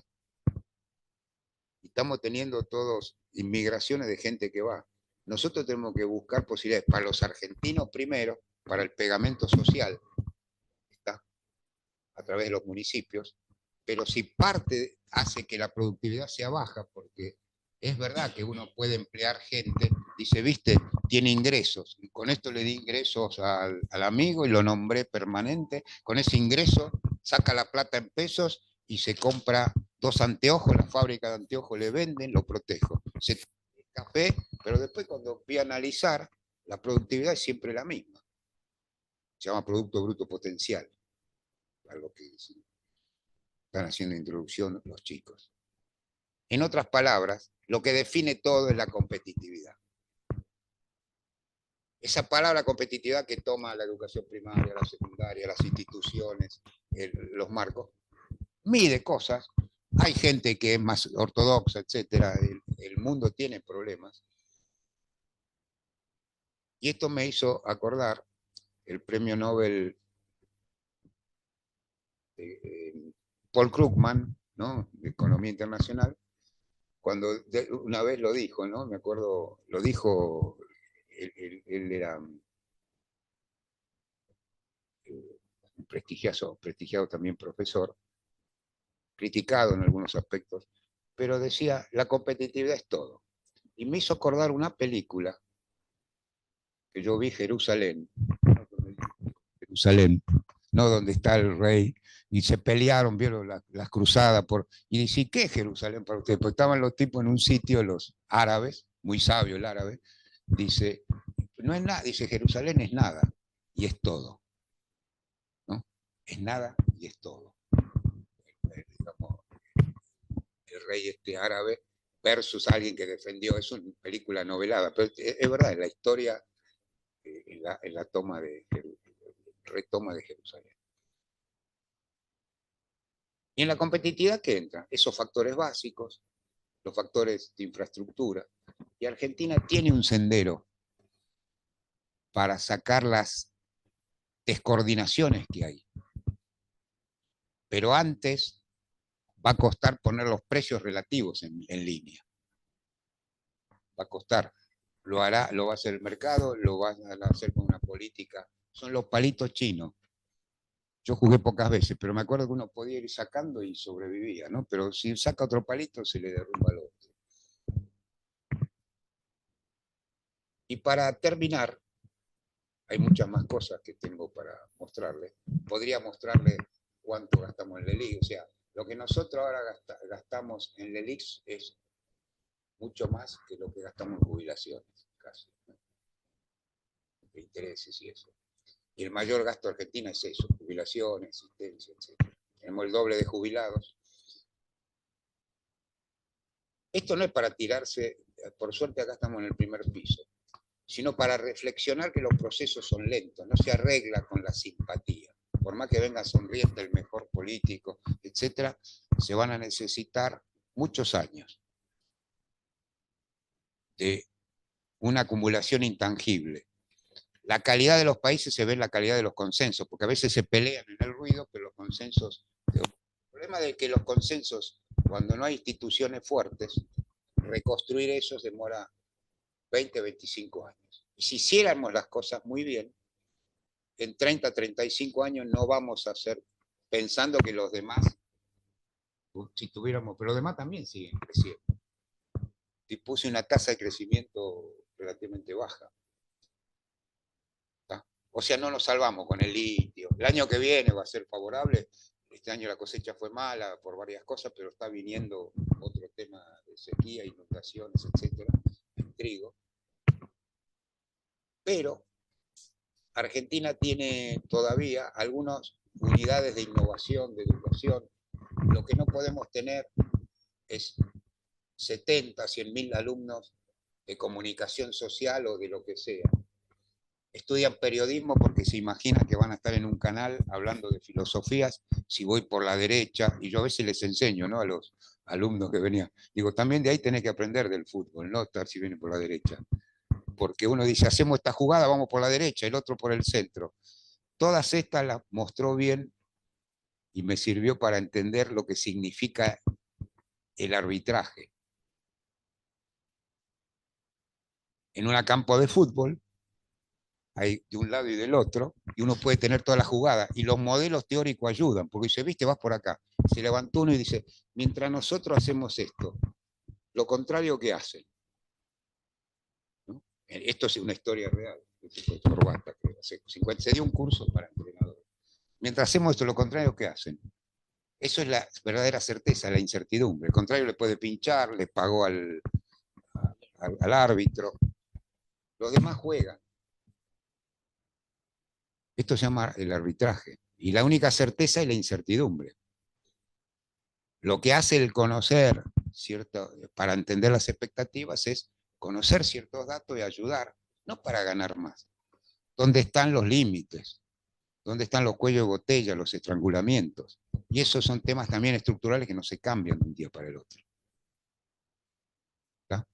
Y estamos teniendo todos inmigraciones de gente que va. Nosotros tenemos que buscar posibilidades para los argentinos primero, para el pegamento social, ¿está? A través de los municipios, pero si parte hace que la productividad sea baja, porque es verdad que uno puede emplear gente, dice, viste, tiene ingresos, y con esto le di ingresos al amigo y lo nombré permanente, con ese ingreso saca la plata en pesos y se compra 2 anteojos, la fábrica de anteojos le venden, lo protejo. Se toma café, pero después cuando voy a analizar, la productividad es siempre la misma. Se llama Producto Bruto Potencial, algo que están haciendo introducción los chicos. En otras palabras, lo que define todo es la competitividad. Esa palabra competitividad que toma la educación primaria, la secundaria, las instituciones, los marcos, mide cosas. Hay gente que es más ortodoxa, etc. El mundo tiene problemas. Y esto me hizo acordar el premio Nobel Paul Krugman, ¿no?, de Economía Internacional, cuando una vez lo dijo, ¿no? Me acuerdo, lo dijo, él era un prestigiado también profesor, criticado en algunos aspectos, pero decía, la competitividad es todo. Y me hizo acordar una película que yo vi, Jerusalén, no donde está el rey, y se pelearon, vieron las cruzadas, y dice, ¿qué es Jerusalén para ustedes? Porque estaban los tipos en un sitio, los árabes, muy sabio el árabe, dice, no es nada, dice, Jerusalén es nada, y es todo. ¿No? Es nada y es todo. Digamos, el rey árabe versus alguien que defendió, es una película novelada, pero es verdad, en la historia, en la retoma de Jerusalén. Y en la competitividad, ¿qué entra? Esos factores básicos, los factores de infraestructura. Y Argentina tiene un sendero para sacar las descoordinaciones que hay. Pero antes va a costar poner los precios relativos en línea. Va a costar. Lo va a hacer el mercado, lo va a hacer con una política. Son los palitos chinos. Yo jugué pocas veces, pero me acuerdo que uno podía ir sacando y sobrevivía, ¿no? Pero si saca otro palito, se le derrumba el otro. Y para terminar, hay muchas más cosas que tengo para mostrarles. Podría mostrarles cuánto gastamos en LELIX. O sea, lo que nosotros ahora gastamos en LELIX es mucho más que lo que gastamos en jubilaciones, casi, ¿no? De intereses y eso. Y el mayor gasto de Argentina es eso, jubilaciones, asistencia, etc. Tenemos el doble de jubilados. Esto no es para tirarse, por suerte acá estamos en el primer piso, sino para reflexionar que los procesos son lentos, no se arregla con la simpatía. Por más que venga sonriente el mejor político, etc., se van a necesitar muchos años de una acumulación intangible. La calidad de los países se ve en la calidad de los consensos, porque a veces se pelean en el ruido, pero los consensos... El problema de que los consensos, cuando no hay instituciones fuertes, reconstruir esos demora 20, 25 años. Y si hiciéramos las cosas muy bien, en 30, 35 años no vamos a hacer, pensando que los demás, si tuviéramos, pero los demás también siguen creciendo. Y puse una tasa de crecimiento relativamente baja. O sea, no nos salvamos con el litio. El año que viene va a ser favorable. Este año la cosecha fue mala por varias cosas, pero está viniendo otro tema de sequía, inundaciones, etcétera, en trigo. Pero Argentina tiene todavía algunas unidades de innovación, de educación. Lo que no podemos tener es 70, 100.000 alumnos de comunicación social o de lo que sea. Estudian periodismo porque se imaginan que van a estar en un canal hablando de filosofías si voy por la derecha, y yo a veces les enseño, ¿no?, a los alumnos que venían. Digo, también de ahí tenés que aprender del fútbol, no estar si vienen por la derecha. Porque uno dice, hacemos esta jugada, vamos por la derecha, el otro por el centro. Todas estas las mostró bien y me sirvió para entender lo que significa el arbitraje. En un campo de fútbol, hay de un lado y del otro, y uno puede tener toda la jugada, y los modelos teóricos ayudan, porque dice, viste, vas por acá. Se levantó uno y dice, mientras nosotros hacemos esto, lo contrario, ¿qué hacen? ¿No? Esto es una historia real. Corbata, se dio un curso para entrenadores. Mientras hacemos esto, lo contrario, ¿qué hacen? Eso es la verdadera certeza, la incertidumbre. El contrario le puede pinchar, le pagó al árbitro. Los demás juegan. Esto se llama el arbitraje. Y la única certeza es la incertidumbre. Lo que hace el conocer, para entender las expectativas, es conocer ciertos datos y ayudar, no para ganar más. ¿Dónde están los límites? ¿Dónde están los cuellos de botella, los estrangulamientos? Y esos son temas también estructurales que no se cambian de un día para el otro. ¿Está?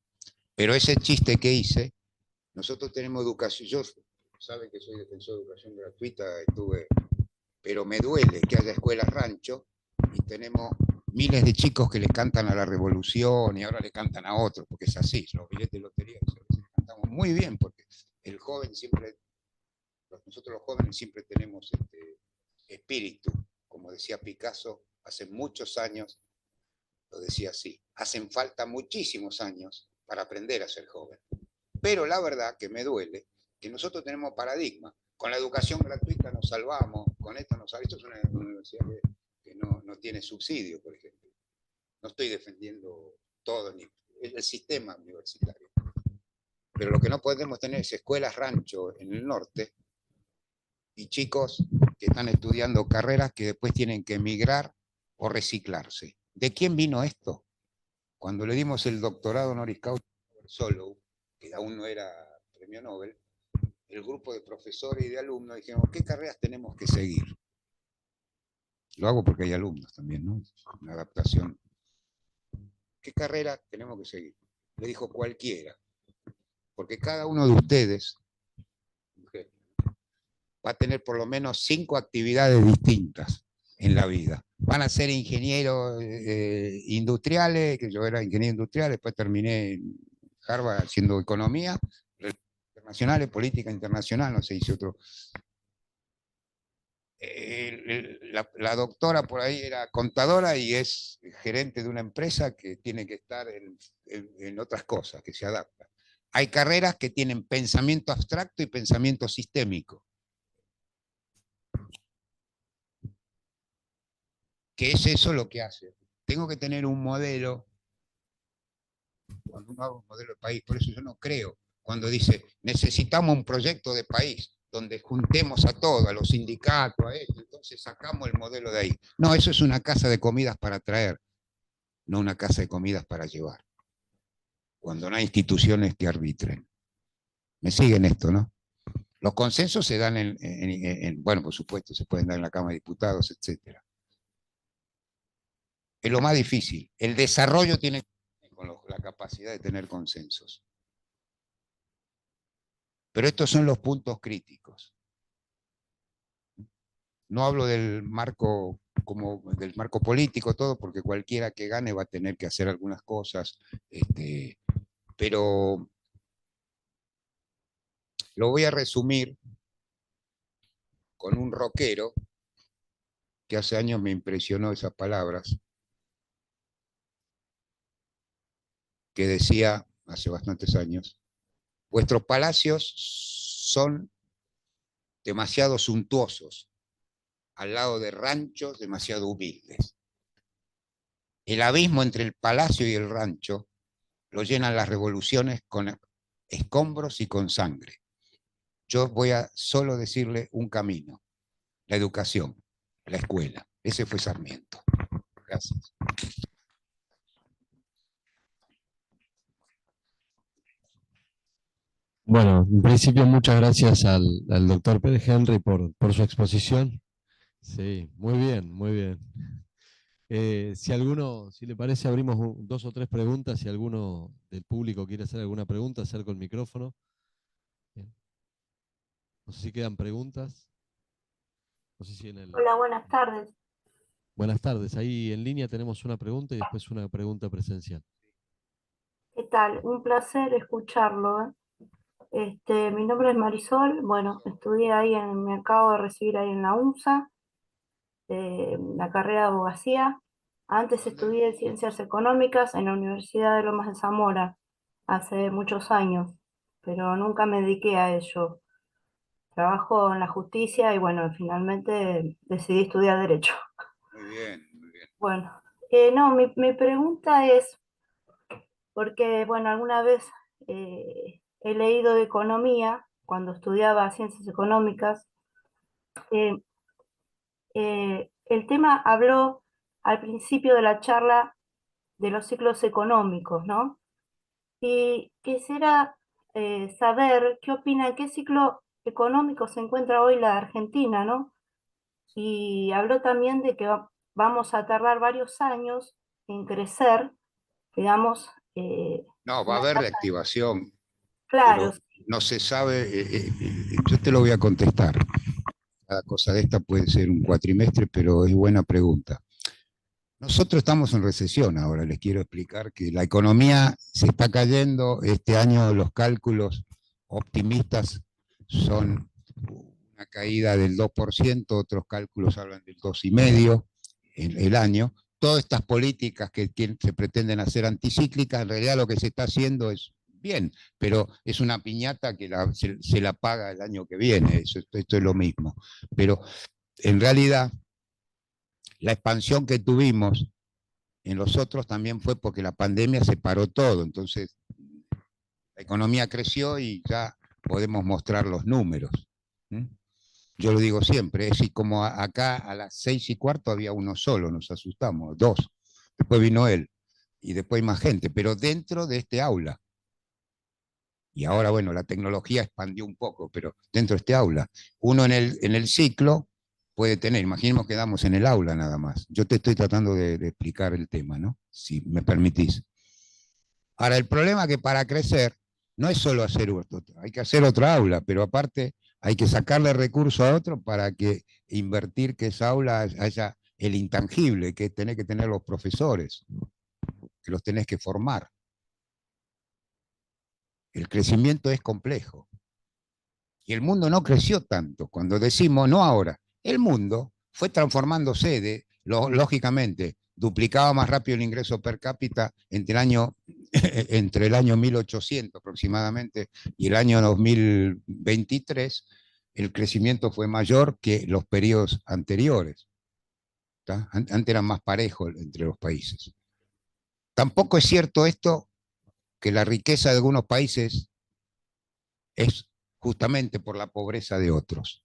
Pero ese chiste que hice, nosotros tenemos educación, yo saben que soy defensor de educación gratuita, pero me duele que haya escuelas rancho y tenemos miles de chicos que le cantan a la revolución y ahora le cantan a otros, porque es así, los billetes de lotería le cantamos muy bien, porque el joven siempre, nosotros los jóvenes siempre tenemos espíritu, como decía Picasso hace muchos años, lo decía así, hacen falta muchísimos años para aprender a ser joven. Pero la verdad que me duele que nosotros tenemos paradigma. Con la educación gratuita nos salvamos, con esto nos salvamos. Esto es una universidad que no tiene subsidio, por ejemplo. No estoy defendiendo todo, ni el sistema universitario. Pero lo que no podemos tener es escuelas rancho en el norte y chicos que están estudiando carreras que después tienen que emigrar o reciclarse. ¿De quién vino esto? Cuando le dimos el doctorado honoris causa a Solow, que aún no era premio Nobel, el grupo de profesores y de alumnos dijeron, ¿qué carreras tenemos que seguir? Lo hago porque hay alumnos también, ¿no? Una adaptación. ¿Qué carrera tenemos que seguir? Le dijo cualquiera, porque cada uno de ustedes va a tener por lo menos 5 actividades distintas en la vida. Van a ser ingenieros industriales, que yo era ingeniero industrial, después terminé en Harvard haciendo economía, internacionales, política internacional, no sé, hice otro. La doctora por ahí era contadora y es gerente de una empresa que tiene que estar en otras cosas, que se adapta. Hay carreras que tienen pensamiento abstracto y pensamiento sistémico. ¿Qué es eso lo que hace? Tengo que tener un modelo, cuando uno haga un modelo de país, por eso yo no creo, cuando dice, necesitamos un proyecto de país, donde juntemos a todos, a los sindicatos, a esto, entonces sacamos el modelo de ahí. No, eso es una casa de comidas para traer, no una casa de comidas para llevar. Cuando no hay instituciones que arbitren. ¿Me siguen esto, no? Los consensos se dan bueno, por supuesto, se pueden dar en la Cámara de Diputados, etc. Es lo más difícil. El desarrollo tiene que ver con la capacidad de tener consensos. Pero estos son los puntos críticos. No hablo del marco del marco político, todo, porque cualquiera que gane va a tener que hacer algunas cosas, pero lo voy a resumir con un rockero que hace años me impresionó esas palabras, que decía, hace bastantes años, vuestros palacios son demasiado suntuosos, al lado de ranchos demasiado humildes. El abismo entre el palacio y el rancho lo llenan las revoluciones con escombros y con sangre. Yo voy a solo decirle un camino: la educación, la escuela. Ese fue Sarmiento. Gracias. Bueno, en principio muchas gracias al doctor Pérez Henry por su exposición. Sí, muy bien, muy bien. Si le parece, abrimos dos o tres preguntas. Si alguno del público quiere hacer alguna pregunta, acerco el micrófono. Bien. No sé si quedan preguntas. No sé si en el... Hola, buenas tardes. Buenas tardes. Ahí en línea tenemos una pregunta y después una pregunta presencial. ¿Qué tal? Un placer escucharlo, ¿eh? Mi nombre es Marisol. Bueno, estudié ahí, me acabo de recibir ahí en la UNSA, la carrera de abogacía. Antes estudié Ciencias Económicas en la Universidad de Lomas de Zamora, hace muchos años, pero nunca me dediqué a ello. Trabajo en la justicia y bueno, finalmente decidí estudiar Derecho. Muy bien, muy bien. Bueno, no, mi pregunta es, porque, bueno, alguna vez he leído de economía, cuando estudiaba ciencias económicas, eh, el tema habló al principio de la charla de los ciclos económicos, ¿no? Y quisiera saber qué opina, qué ciclo económico se encuentra hoy la Argentina, ¿no? Y habló también de que vamos a tardar varios años en crecer, digamos, No, va a una haber tasa, reactivación, claro, pero no se sabe. Yo te lo voy a contestar. Cada cosa de esta puede ser un cuatrimestre, pero es buena pregunta. Nosotros estamos en recesión ahora. Les quiero explicar que la economía se está cayendo. Este año los cálculos optimistas son una caída del 2%, otros cálculos hablan del 2,5% en el año. Todas estas políticas que se pretenden hacer anticíclicas, en realidad lo que se está haciendo es bien, pero es una piñata que se la paga el año que viene. Esto es lo mismo. Pero en realidad la expansión que tuvimos en los otros también fue porque la pandemia separó todo. Entonces la economía creció y ya podemos mostrar los números. Yo lo digo siempre, es así como acá a las 6:15 había uno solo, nos asustamos, dos. Después vino él y después más gente, pero dentro de este aula. Y ahora, bueno, la tecnología expandió un poco, pero dentro de este aula. Uno en el ciclo puede tener, imaginemos que damos en el aula nada más. Yo te estoy tratando de explicar el tema, ¿no? Si me permitís. Ahora, el problema es que para crecer no es solo hacer otro, hay que hacer otra aula, pero aparte hay que sacarle recursos a otro para que invertir que esa aula haya el intangible, que tenés que tener los profesores, que los tenés que formar. El crecimiento es complejo. Y el mundo no creció tanto. Cuando decimos, no ahora, el mundo fue transformándose lógicamente, duplicaba más rápido el ingreso per cápita entre el año 1800 aproximadamente y el año 2023, el crecimiento fue mayor que los periodos anteriores. Antes eran más parejos entre los países. Tampoco es cierto esto que la riqueza de algunos países es justamente por la pobreza de otros.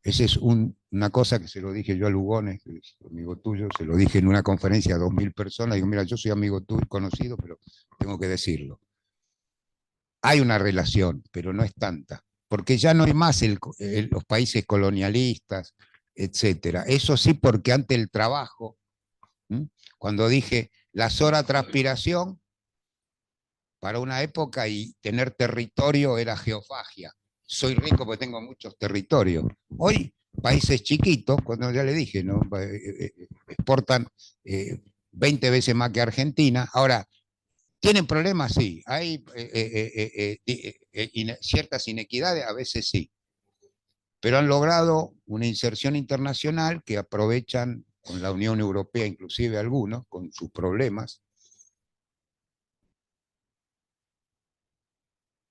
Esa es una cosa que se lo dije yo a Lugones, que es amigo tuyo, se lo dije en una conferencia a 2.000 personas, y digo, mira, yo soy amigo tuyo, conocido, pero tengo que decirlo. Hay una relación, pero no es tanta, porque ya no hay más los países colonialistas, etcétera. Eso sí, porque antes el trabajo, cuando dije las horas transpiración, para una época y tener territorio era geofagia. Soy rico porque tengo muchos territorios. Hoy, países chiquitos, cuando ya le dije, ¿no? Exportan 20 veces más que Argentina. Ahora, ¿tienen problemas? Sí. Hay ciertas inequidades, a veces sí. Pero han logrado una inserción internacional que aprovechan con la Unión Europea, inclusive algunos, con sus problemas.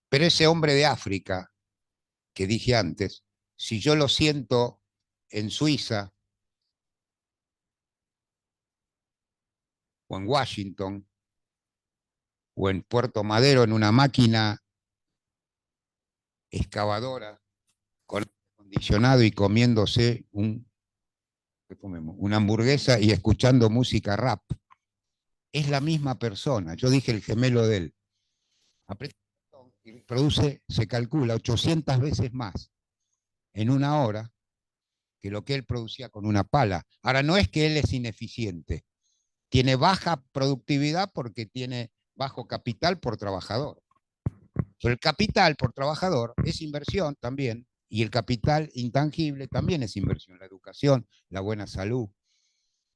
Pero ese hombre de África, que dije antes, si yo lo siento en Suiza o en Washington o en Puerto Madero en una máquina excavadora con aire acondicionado y comiéndose una hamburguesa y escuchando música rap. Es la misma persona. Yo dije el gemelo de él. Aprieta el botón y produce, se calcula, 800 veces más en una hora que lo que él producía con una pala. Ahora, no es que él es ineficiente. Tiene baja productividad porque tiene bajo capital por trabajador. Pero el capital por trabajador es inversión también, y el capital intangible también es inversión, la educación, la buena salud.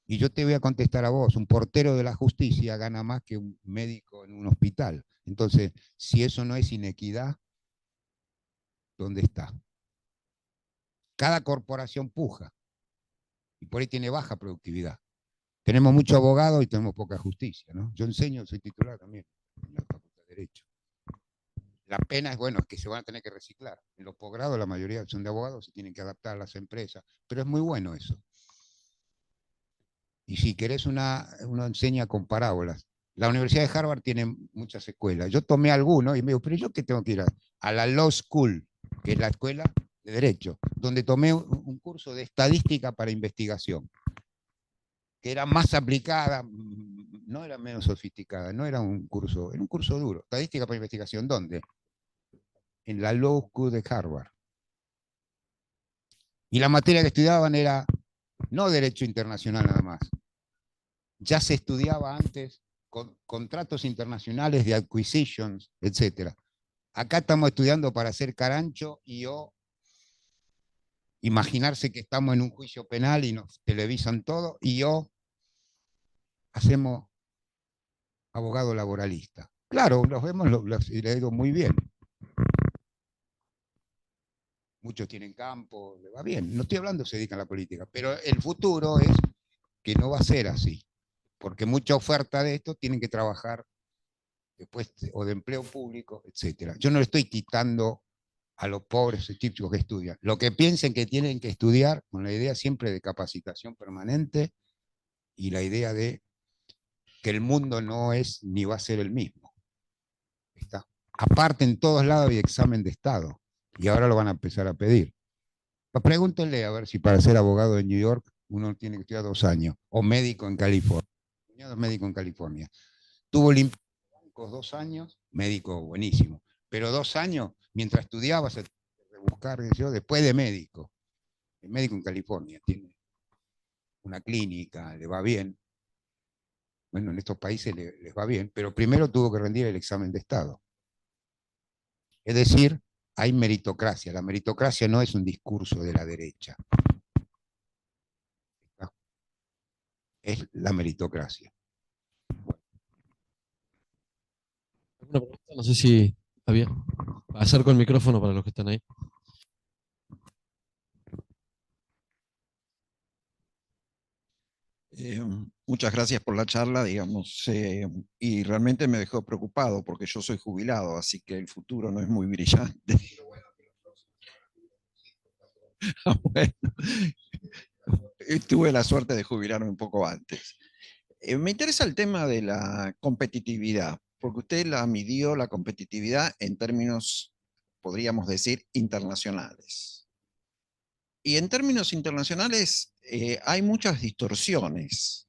Y yo te voy a contestar a vos, un portero de la justicia gana más que un médico en un hospital. Entonces, si eso no es inequidad, ¿dónde está? Cada corporación puja, y por ahí tiene baja productividad. Tenemos mucho abogado y tenemos poca justicia, ¿no? Yo enseño, soy titular también en la Facultad de Derecho. La pena es, bueno, que se van a tener que reciclar. En los posgrados la mayoría son de abogados, se tienen que adaptar a las empresas, pero es muy bueno eso. Y si querés uno enseña con parábolas. La Universidad de Harvard tiene muchas escuelas. Yo tomé algunos y me digo, pero ¿yo qué tengo que ir a la Law School, que es la escuela de Derecho, donde tomé un curso de estadística para investigación, que era más aplicada, no era menos sofisticada, no era un curso, era un curso duro. Estadística para investigación, ¿dónde? En la Law School de Harvard. Y la materia que estudiaban era no derecho internacional nada más. Ya se estudiaba antes contratos internacionales de acquisitions, etc. Acá estamos estudiando para hacer carancho o imaginarse que estamos en un juicio penal y nos televisan todo, o hacemos abogado laboralista. Claro, los vemos y les digo muy bien. Muchos tienen campo, le va bien. No estoy hablando se dedican a la política, pero el futuro es que no va a ser así, porque mucha oferta de esto tienen que trabajar después o de empleo público, etc. Yo no le estoy quitando a los pobres típicos que estudian. Lo que piensen que tienen que estudiar con la idea siempre de capacitación permanente y la idea de que el mundo no es ni va a ser el mismo. ¿Está? Aparte, en todos lados hay examen de Estado y ahora lo van a empezar a pedir. Pregúntenle a ver si para ser abogado de New York uno tiene que estudiar 2 años, o médico en California. Mi cuñado es médico en California. Tuvo limpios 2 años, médico buenísimo, pero 2 años, mientras estudiaba, se buscar, después de médico. El médico en California tiene una clínica, le va bien. Bueno, en estos países les va bien, pero primero tuvo que rendir el examen de Estado. Es decir, hay meritocracia. La meritocracia no es un discurso de la derecha. Es la meritocracia. No sé si había. Acerco el micrófono para los que están ahí. Muchas gracias por la charla, digamos, y realmente me dejó preocupado porque yo soy jubilado, así que el futuro no es muy brillante. Bueno, tuve la suerte de jubilarme un poco antes. Me interesa el tema de la competitividad, porque usted la midió la competitividad en términos, podríamos decir, internacionales. Y en términos internacionales hay muchas distorsiones.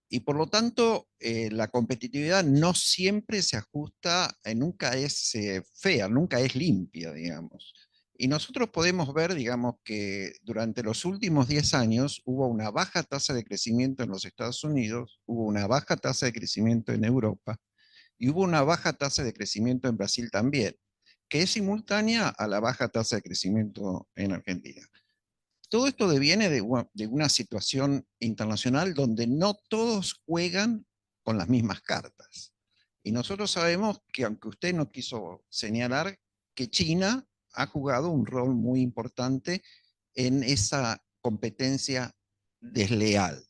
Y por lo tanto, la competitividad no siempre se ajusta, nunca es fea, nunca es limpia, digamos. Y nosotros podemos ver, digamos, que durante los últimos 10 años hubo una baja tasa de crecimiento en los Estados Unidos, hubo una baja tasa de crecimiento en Europa y hubo una baja tasa de crecimiento en Brasil también, que es simultánea a la baja tasa de crecimiento en Argentina. Todo esto deviene de una situación internacional donde no todos juegan con las mismas cartas. Y nosotros sabemos que, aunque usted no quiso señalar, que China ha jugado un rol muy importante en esa competencia desleal.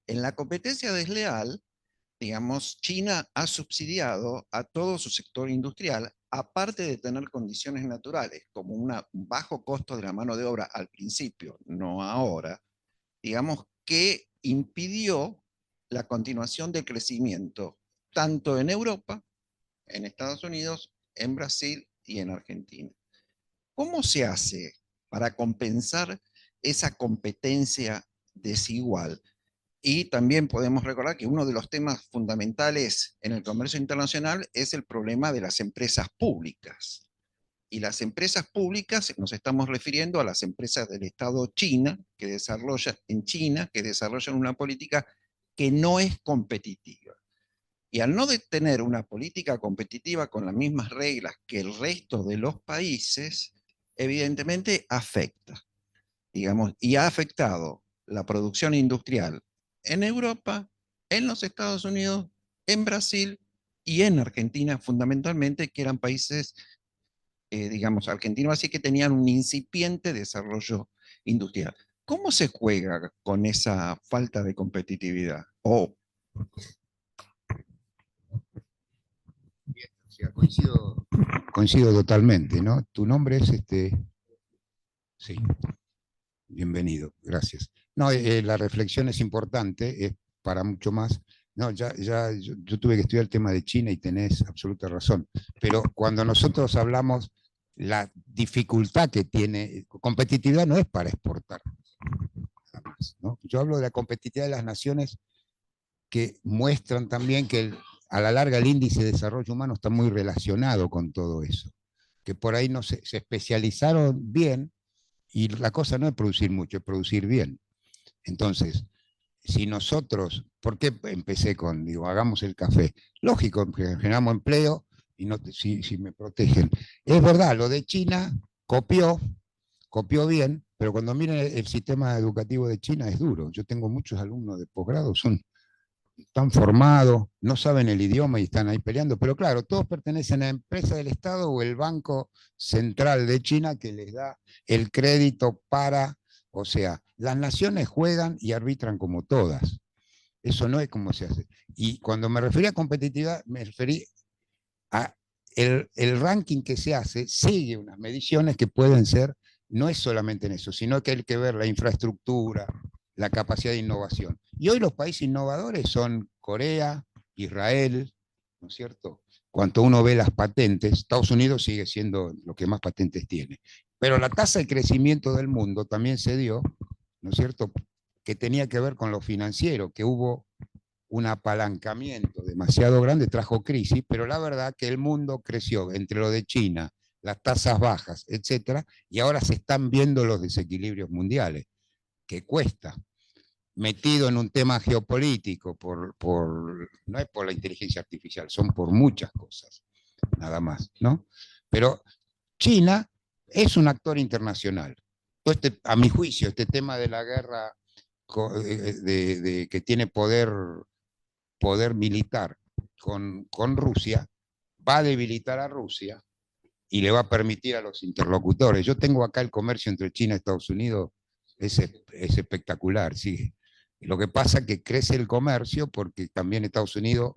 En la competencia desleal, digamos, China ha subsidiado a todo su sector industrial, aparte de tener condiciones naturales, como un bajo costo de la mano de obra al principio, no ahora, digamos, que impidió la continuación del crecimiento, tanto en Europa, en Estados Unidos, en Brasil y en Argentina. ¿Cómo se hace para compensar esa competencia desigual? Y también podemos recordar que uno de los temas fundamentales en el comercio internacional es el problema de las empresas públicas. Y las empresas públicas, nos estamos refiriendo a las empresas del Estado China, que desarrollan una política que no es competitiva. Y al no tener una política competitiva con las mismas reglas que el resto de los países, evidentemente afecta, digamos, y ha afectado la producción industrial en Europa, en los Estados Unidos, en Brasil y en Argentina, fundamentalmente, que eran países, digamos, argentinos, así que tenían un incipiente desarrollo industrial. ¿Cómo se juega con esa falta de competitividad? O sea, coincido totalmente, ¿no? Tu nombre es Sí, bienvenido, gracias. No, la reflexión es importante, es para mucho más. No, yo tuve que estudiar el tema de China y tenés absoluta razón. Pero cuando nosotros hablamos, la dificultad que tiene, competitividad no es para exportar, nada más, ¿no? Yo hablo de la competitividad de las naciones que muestran también que a la larga el índice de desarrollo humano está muy relacionado con todo eso. Que por ahí no se especializaron bien y la cosa no es producir mucho, es producir bien. Entonces, si nosotros, ¿por qué empecé con, digo, hagamos el café? Lógico, que generamos empleo y no, si me protegen. Es verdad, lo de China copió bien, pero cuando miren el sistema educativo de China es duro. Yo tengo muchos alumnos de posgrado, están formados, no saben el idioma y están ahí peleando, pero claro, todos pertenecen a la empresa del Estado o el Banco Central de China que les da el crédito para, o sea, las naciones juegan y arbitran como todas. Eso no es como se hace. Y cuando me referí a competitividad, me referí a el ranking que se hace, sigue unas mediciones que pueden ser, no es solamente en eso, sino que hay que ver la infraestructura, la capacidad de innovación. Y hoy los países innovadores son Corea, Israel, ¿no es cierto? Cuando uno ve las patentes, Estados Unidos sigue siendo lo que más patentes tiene. Pero la tasa de crecimiento del mundo también se dio, ¿no es cierto?, que tenía que ver con lo financiero, que hubo un apalancamiento demasiado grande, trajo crisis, pero la verdad que el mundo creció entre lo de China, las tasas bajas, etcétera, y ahora se están viendo los desequilibrios mundiales, que cuesta, metido en un tema geopolítico, no es por la inteligencia artificial, son por muchas cosas, nada más, ¿no? Pero China es un actor internacional. A mi juicio, este tema de la guerra que tiene poder militar con Rusia, va a debilitar a Rusia y le va a permitir a los interlocutores. Yo tengo acá el comercio entre China y Estados Unidos, es espectacular, sí. Lo que pasa es que crece el comercio porque también Estados Unidos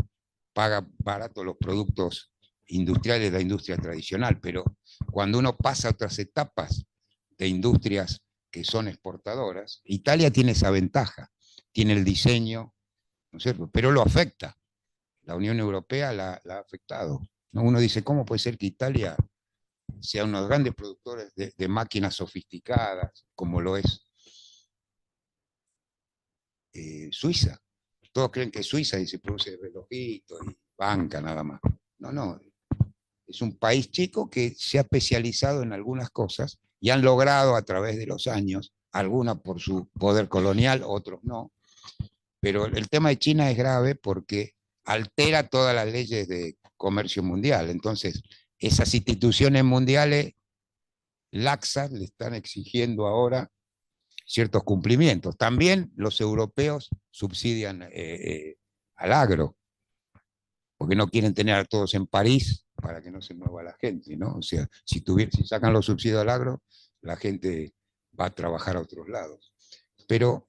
paga barato los productos industriales de la industria tradicional, pero cuando uno pasa a otras etapas de industrias que son exportadoras, Italia tiene esa ventaja, tiene el diseño, ¿no es cierto?, pero lo afecta. La Unión Europea la ha afectado, ¿no? Uno dice, ¿cómo puede ser que Italia sea uno de los grandes productores de máquinas sofisticadas, como lo es Suiza? Todos creen que Suiza y se produce relojitos y banca nada más. No, no. Es un país chico que se ha especializado en algunas cosas y han logrado a través de los años, algunas por su poder colonial, otros no. Pero el tema de China es grave porque altera todas las leyes de comercio mundial. Entonces, esas instituciones mundiales laxas le están exigiendo ahora ciertos cumplimientos. También los europeos subsidian al agro, porque no quieren tener a todos en París para que no se mueva la gente, ¿no? O sea, si sacan los subsidios al agro, la gente va a trabajar a otros lados. Pero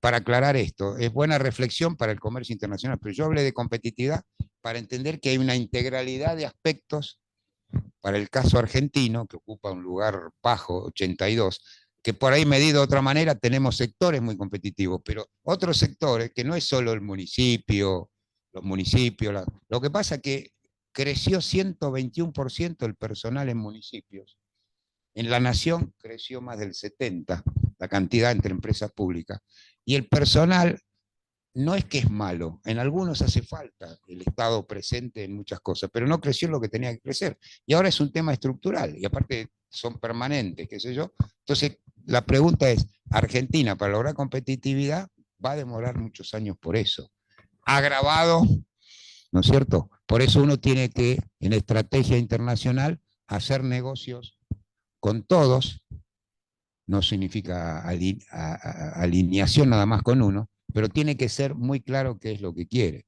para aclarar esto, es buena reflexión para el comercio internacional, pero yo hablé de competitividad para entender que hay una integralidad de aspectos para el caso argentino, que ocupa un lugar bajo, 82, que por ahí medido de otra manera tenemos sectores muy competitivos, pero otros sectores que no es solo el municipio, los municipios, lo que pasa es que creció 121% el personal en municipios. En la nación creció más del 70%, la cantidad entre empresas públicas. Y el personal no es que es malo, en algunos hace falta el Estado presente en muchas cosas, pero no creció lo que tenía que crecer. Y ahora es un tema estructural, y aparte son permanentes, qué sé yo. Entonces, la pregunta es, Argentina, para lograr competitividad, va a demorar muchos años por eso. Agravado, ¿no es cierto? Por eso uno tiene que, en estrategia internacional, hacer negocios con todos, no significa alineación nada más con uno, pero tiene que ser muy claro qué es lo que quiere,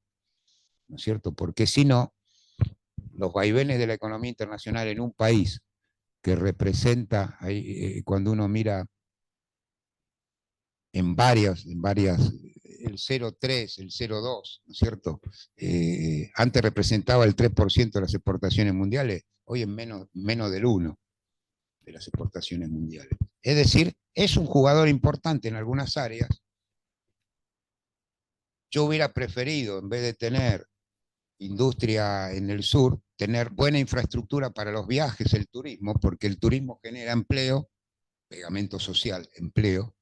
¿no es cierto? Porque si no, los vaivenes de la economía internacional en un país que representa, cuando uno mira en varias, el 0,3, el 0,2, ¿no es cierto? Antes representaba el 3% de las exportaciones mundiales, hoy es menos del 1% de las exportaciones mundiales. Es decir, es un jugador importante en algunas áreas. Yo hubiera preferido, en vez de tener industria en el sur, tener buena infraestructura para los viajes, el turismo, porque el turismo genera empleo, pegamento social, empleo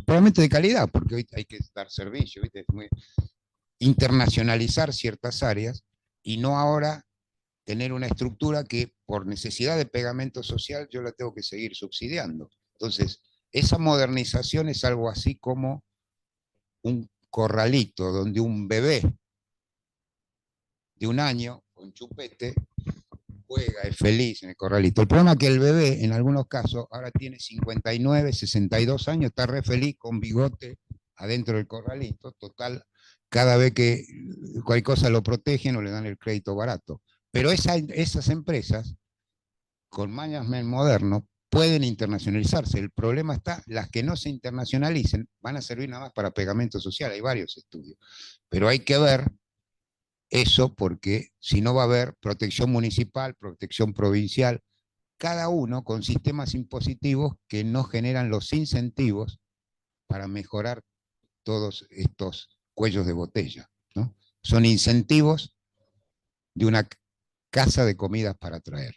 probablemente de calidad, porque hoy hay que dar servicio, ¿viste? Internacionalizar ciertas áreas y no ahora tener una estructura que por necesidad de pegamento social yo la tengo que seguir subsidiando. Entonces, esa modernización es algo así como un corralito donde un bebé de 1 año con chupete juega, es feliz en el corralito. El problema es que el bebé, en algunos casos, ahora tiene 59, 62 años, está re feliz con bigote adentro del corralito. Total, cada vez que cualquier cosa lo protegen o le dan el crédito barato. Pero esas empresas, con management moderno, pueden internacionalizarse. El problema está, las que no se internacionalicen van a servir nada más para pegamento social. Hay varios estudios. Pero hay que ver eso porque si no va a haber protección municipal, protección provincial, cada uno con sistemas impositivos que no generan los incentivos para mejorar todos estos cuellos de botella, ¿no? Son incentivos de una casa de comidas para traer.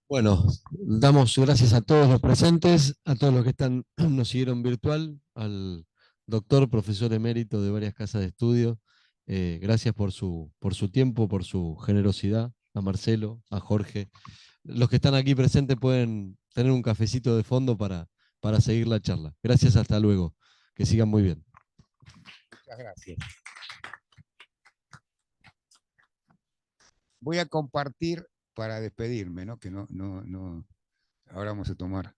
Bueno, damos gracias a todos los presentes, a todos los que nos siguieron virtual, al doctor, profesor emérito de varias casas de estudio. Gracias por su tiempo, por su generosidad, a Marcelo, a Jorge. Los que están aquí presentes pueden tener un cafecito de fondo para seguir la charla. Gracias, hasta luego. Que sigan muy bien. Muchas gracias. Voy a compartir para despedirme, ¿no? Que no, ahora vamos a tomar.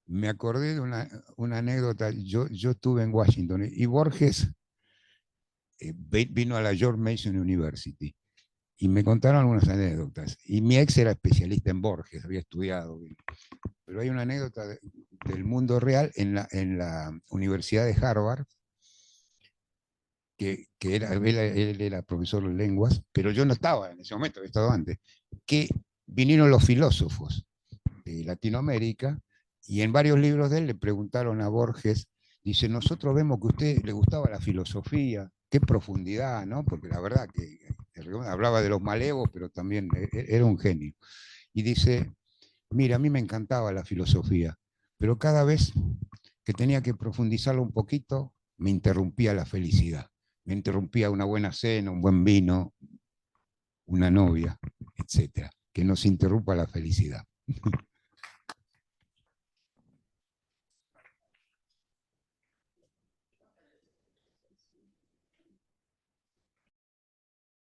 Me acordé de una anécdota. Yo estuve en Washington y Borges vino a la George Mason University y me contaron algunas anécdotas. Y mi ex era especialista en Borges, había estudiado. Pero hay una anécdota del mundo real en la Universidad de Harvard, que él era profesor de lenguas, pero yo no estaba en ese momento, había estado antes, que vinieron los filósofos de Latinoamérica y en varios libros de él le preguntaron a Borges, dice, nosotros vemos que a usted le gustaba la filosofía, qué profundidad, ¿no? Porque la verdad que hablaba de los malevos, pero también era un genio. Y dice, mira, a mí me encantaba la filosofía, pero cada vez que tenía que profundizarlo un poquito, me interrumpía la felicidad. Me interrumpía una buena cena, un buen vino, una novia, etc. Que nos interrumpa la felicidad.